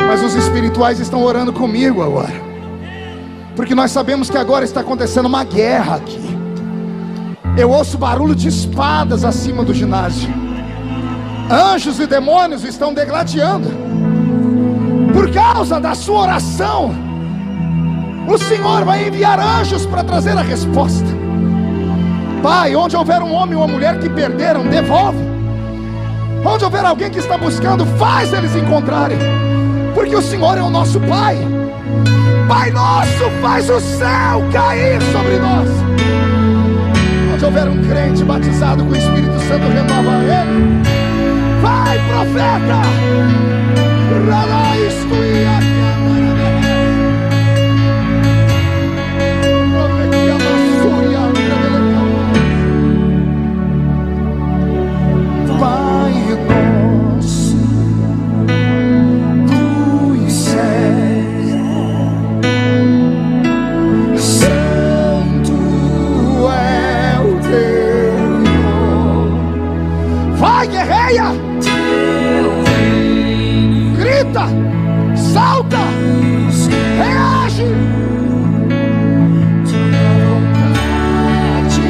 Mas os espirituais estão orando comigo agora, porque nós sabemos que agora está acontecendo uma guerra aqui. Eu ouço barulho de espadas acima do ginásio. Anjos e demônios estão degladiando. Por causa da sua oração, o Senhor vai enviar anjos para trazer a resposta. Pai, onde houver um homem ou uma mulher que perderam, devolve. Onde houver alguém que está buscando, faz eles encontrarem. Porque o Senhor é o nosso Pai. Pai nosso, faz o céu cair sobre nós. Onde houver um crente batizado com o Espírito Santo, renova ele. Vai, profeta! Pai nosso dos céus, santo é o teu nome. Vai, guerreia! Grita, salta, reage. Tua vontade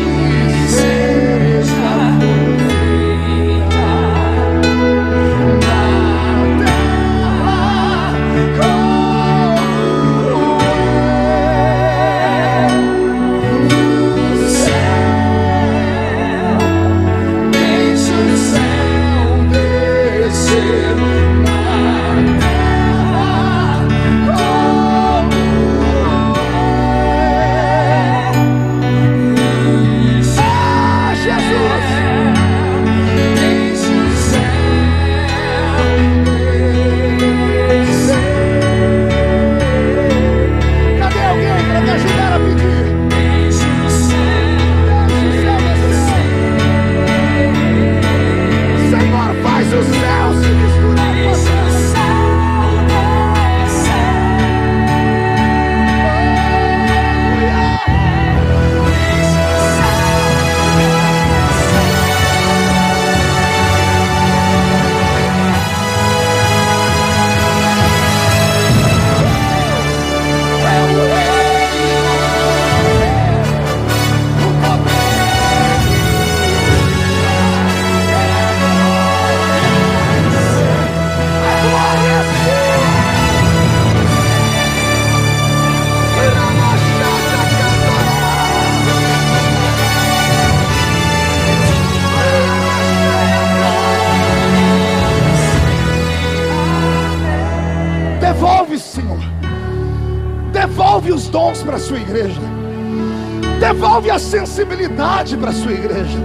seja feita na terra como no céu. Deixa o céu descer na terra. Devolve os dons para a sua igreja. Devolve a sensibilidade para a sua igreja.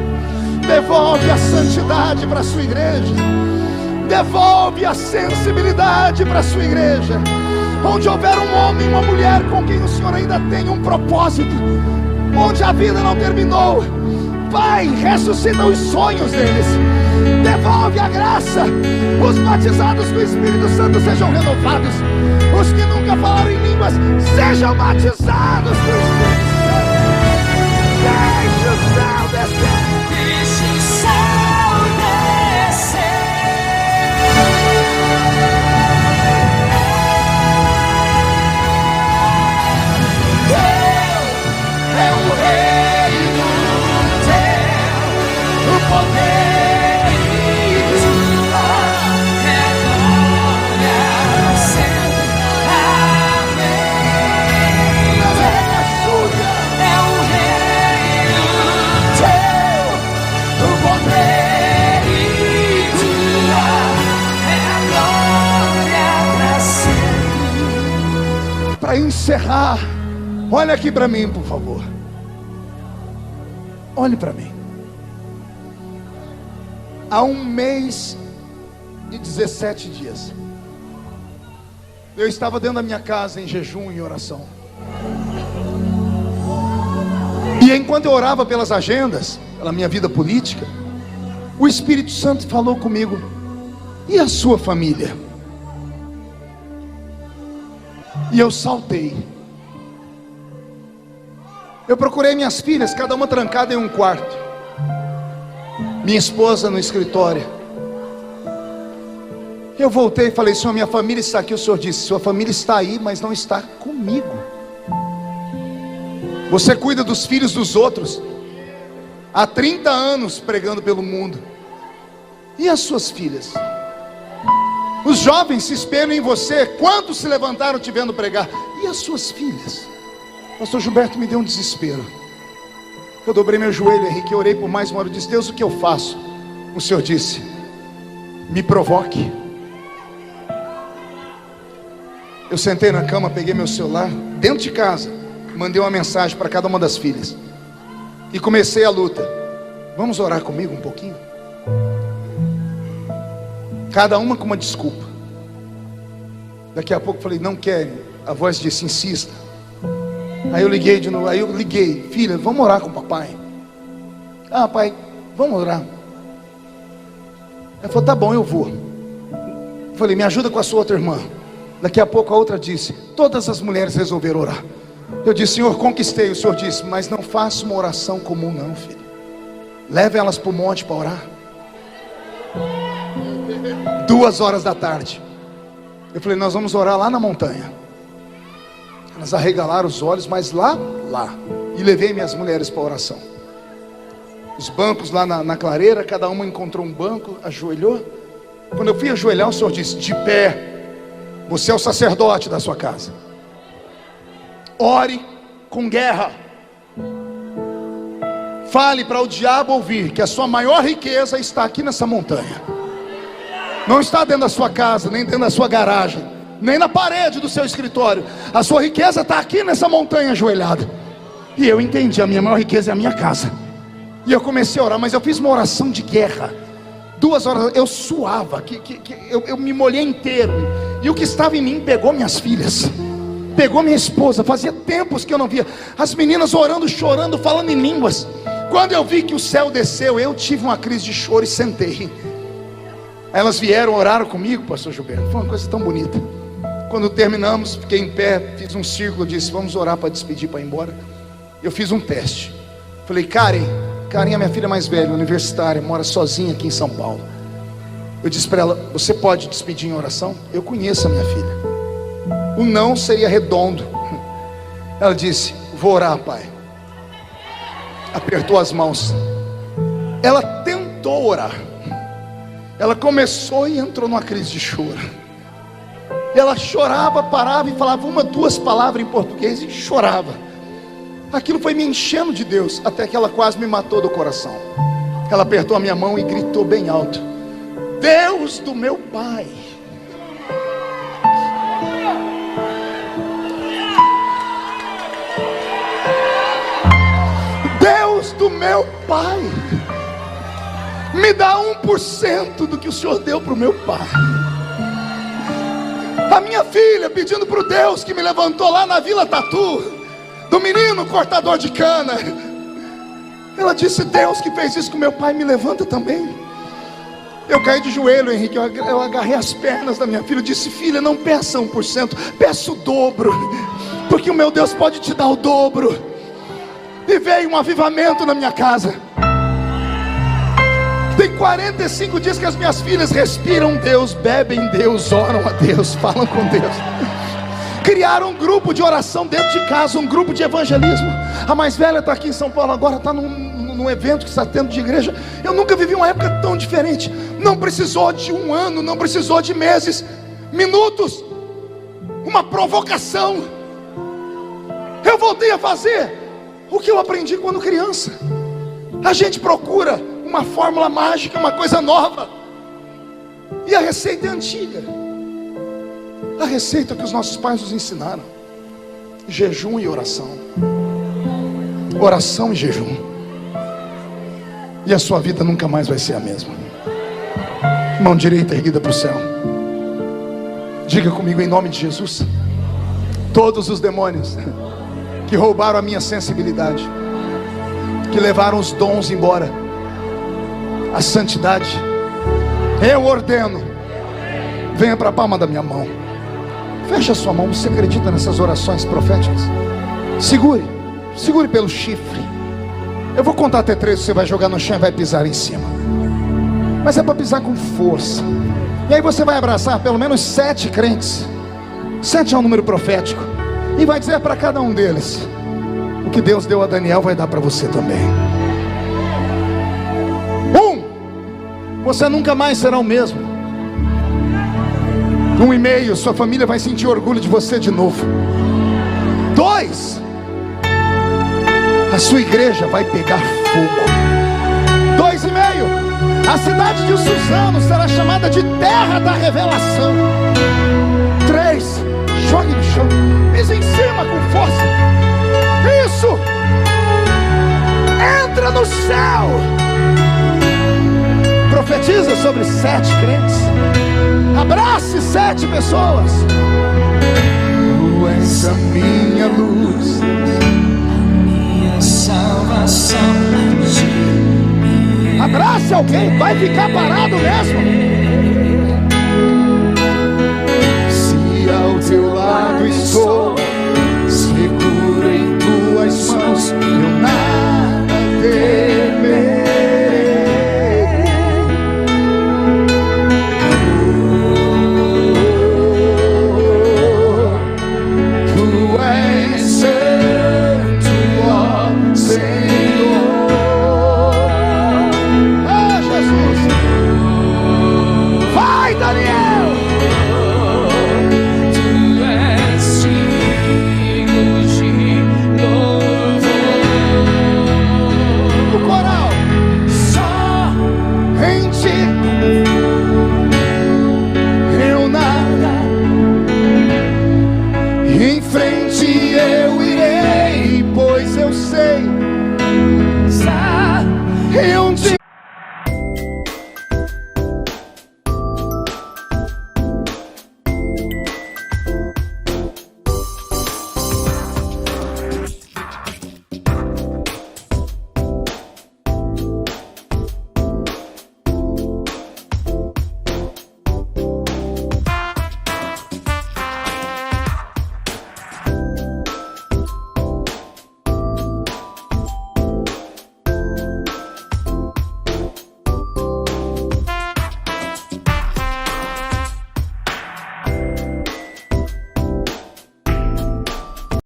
Devolve a santidade para a sua igreja. Devolve a sensibilidade para a sua igreja. Onde houver um homem e uma mulher com quem o Senhor ainda tem um propósito, onde a vida não terminou, Pai, ressuscita os sonhos deles. Devolve a graça. Os batizados com o Espírito Santo sejam renovados. Os que nunca falaram em línguas sejam batizados com o Espírito Santo. Deixe o céu descer. Deixe o céu descer. É o reino teu, o poder e É glória sempre. Amém. a terra sua. É o reino Teu, o poder e é glória pra sempre. para encerrar, olha aqui para mim, por favor. Olhe para mim. Há 1 mês e 17 dias, eu estava dentro da minha casa em jejum e oração. E enquanto eu orava pelas agendas, pela minha vida política, o Espírito Santo falou comigo: e a sua família? E eu saltei. Eu procurei minhas filhas, cada uma trancada em um quarto, minha esposa no escritório. Eu voltei e falei: Senhor, minha família está aqui. O Senhor disse: sua família está aí, mas não está comigo. Você cuida dos filhos dos outros há 30 anos pregando pelo mundo. E as suas filhas? Os jovens se espelham em você. Quantos se levantaram te vendo pregar? E as suas filhas? Pastor Gilberto, me deu um desespero. Eu dobrei meu joelho, Henrique, eu orei por mais uma hora. Eu disse: Deus, o que eu faço? O Senhor disse: me provoque. Eu sentei na cama, peguei meu celular, dentro de casa, mandei uma mensagem para cada uma das filhas e comecei a luta. Vamos orar comigo um pouquinho? Cada uma com uma desculpa. Daqui a pouco falei: não querem. A voz disse: insista. Aí eu liguei de novo. Aí eu liguei: filha, vamos orar com o papai. Ah, pai, vamos orar. Ela falou: tá bom, eu vou. Eu falei: me ajuda com a sua outra irmã. Daqui a pouco a outra disse: todas as mulheres resolveram orar. Eu disse: Senhor, conquistei. O Senhor disse: mas não faça uma oração comum não, filho. Leve elas para o monte para orar. 2 horas da tarde. Eu falei: nós vamos orar lá na montanha. Elas arregalaram os olhos, mas lá. E levei minhas mulheres para a oração. Os bancos lá na clareira, cada uma encontrou um banco, ajoelhou. Quando eu fui ajoelhar, o Senhor disse: de pé. Você é o sacerdote da sua casa. Ore com guerra. Fale para o diabo ouvir que a sua maior riqueza está aqui nessa montanha. Não está dentro da sua casa, nem dentro da sua garagem, nem na parede do seu escritório. A sua riqueza está aqui nessa montanha ajoelhada. E eu entendi: a minha maior riqueza é a minha casa. E eu comecei a orar, mas eu fiz uma oração de guerra. 2 horas, eu suava, eu me molhei inteiro. E o que estava em mim pegou minhas filhas, pegou minha esposa. Fazia tempos que eu não via as meninas orando, chorando, falando em línguas. Quando eu vi que o céu desceu, eu tive uma crise de choro e sentei. Elas vieram, oraram comigo, pastor Gilberto. Foi uma coisa tão bonita. Quando terminamos, fiquei em pé, fiz um círculo, disse: vamos orar para despedir, para ir embora. Eu fiz um teste. Falei: Karen é minha filha mais velha, universitária, mora sozinha aqui em São Paulo. Eu disse para ela: você pode despedir em oração? Eu conheço a minha filha. O não seria redondo. Ela disse: vou orar, pai. Apertou as mãos. Ela tentou orar. Ela começou e entrou numa crise de choro. Ela chorava, parava e falava 1, 2 palavras em português e chorava. Aquilo foi me enchendo de Deus, até que ela quase me matou do coração. Ela apertou a minha mão e gritou bem alto: Deus do meu pai, do meu pai. Me dá 1% do que o Senhor deu para o meu pai. A minha filha pedindo para o Deus que me levantou lá na Vila Tatu, do menino cortador de cana. Ela disse: Deus que fez isso com meu pai, me levanta também. Eu caí de joelho, Henrique, eu agarrei as pernas da minha filha. Eu disse: filha, não peça 1%, peça o dobro, porque o meu Deus pode te dar o dobro. E veio um avivamento na minha casa. Tem 45 dias que as minhas filhas respiram Deus, bebem Deus, oram a Deus, falam com Deus. Criaram um grupo de oração dentro de casa, um grupo de evangelismo. A mais velha está aqui em São Paulo agora, está num evento que está tendo de igreja. Eu nunca vivi uma época tão diferente. Não precisou de um ano, não precisou de meses, minutos, uma provocação. Eu voltei a fazer o que eu aprendi quando criança. A gente procura uma fórmula mágica, uma coisa nova, e a receita é antiga. A receita que os nossos pais nos ensinaram: jejum e oração. Oração e jejum. E a sua vida nunca mais vai ser a mesma. Mão direita erguida para o céu. Diga comigo em nome de Jesus: todos os demônios que roubaram a minha sensibilidade, que levaram os dons embora, a santidade, eu ordeno, venha para a palma da minha mão. Feche a sua mão. Você acredita nessas orações proféticas? Segure pelo chifre. Eu vou contar até 3, você vai jogar no chão e vai pisar em cima, mas é para pisar com força. E aí você vai abraçar pelo menos 7 crentes. 7 é um número profético. E vai dizer para cada um deles: o que Deus deu a Daniel vai dar para você também. Você nunca mais será o mesmo. 1,5, sua família vai sentir orgulho de você de novo. 2, a sua igreja vai pegar fogo. 2,5, a cidade de Suzano será chamada de terra da revelação. 3, jogue no chão, pisa em cima com força. Isso, entra no céu. Profetiza sobre 7 crentes. Abrace 7 pessoas. Tu és a minha luz, a minha salvação. Abrace alguém, vai ficar parado mesmo. Se ao teu lado estou, seguro em tuas mãos, eu nada temerei.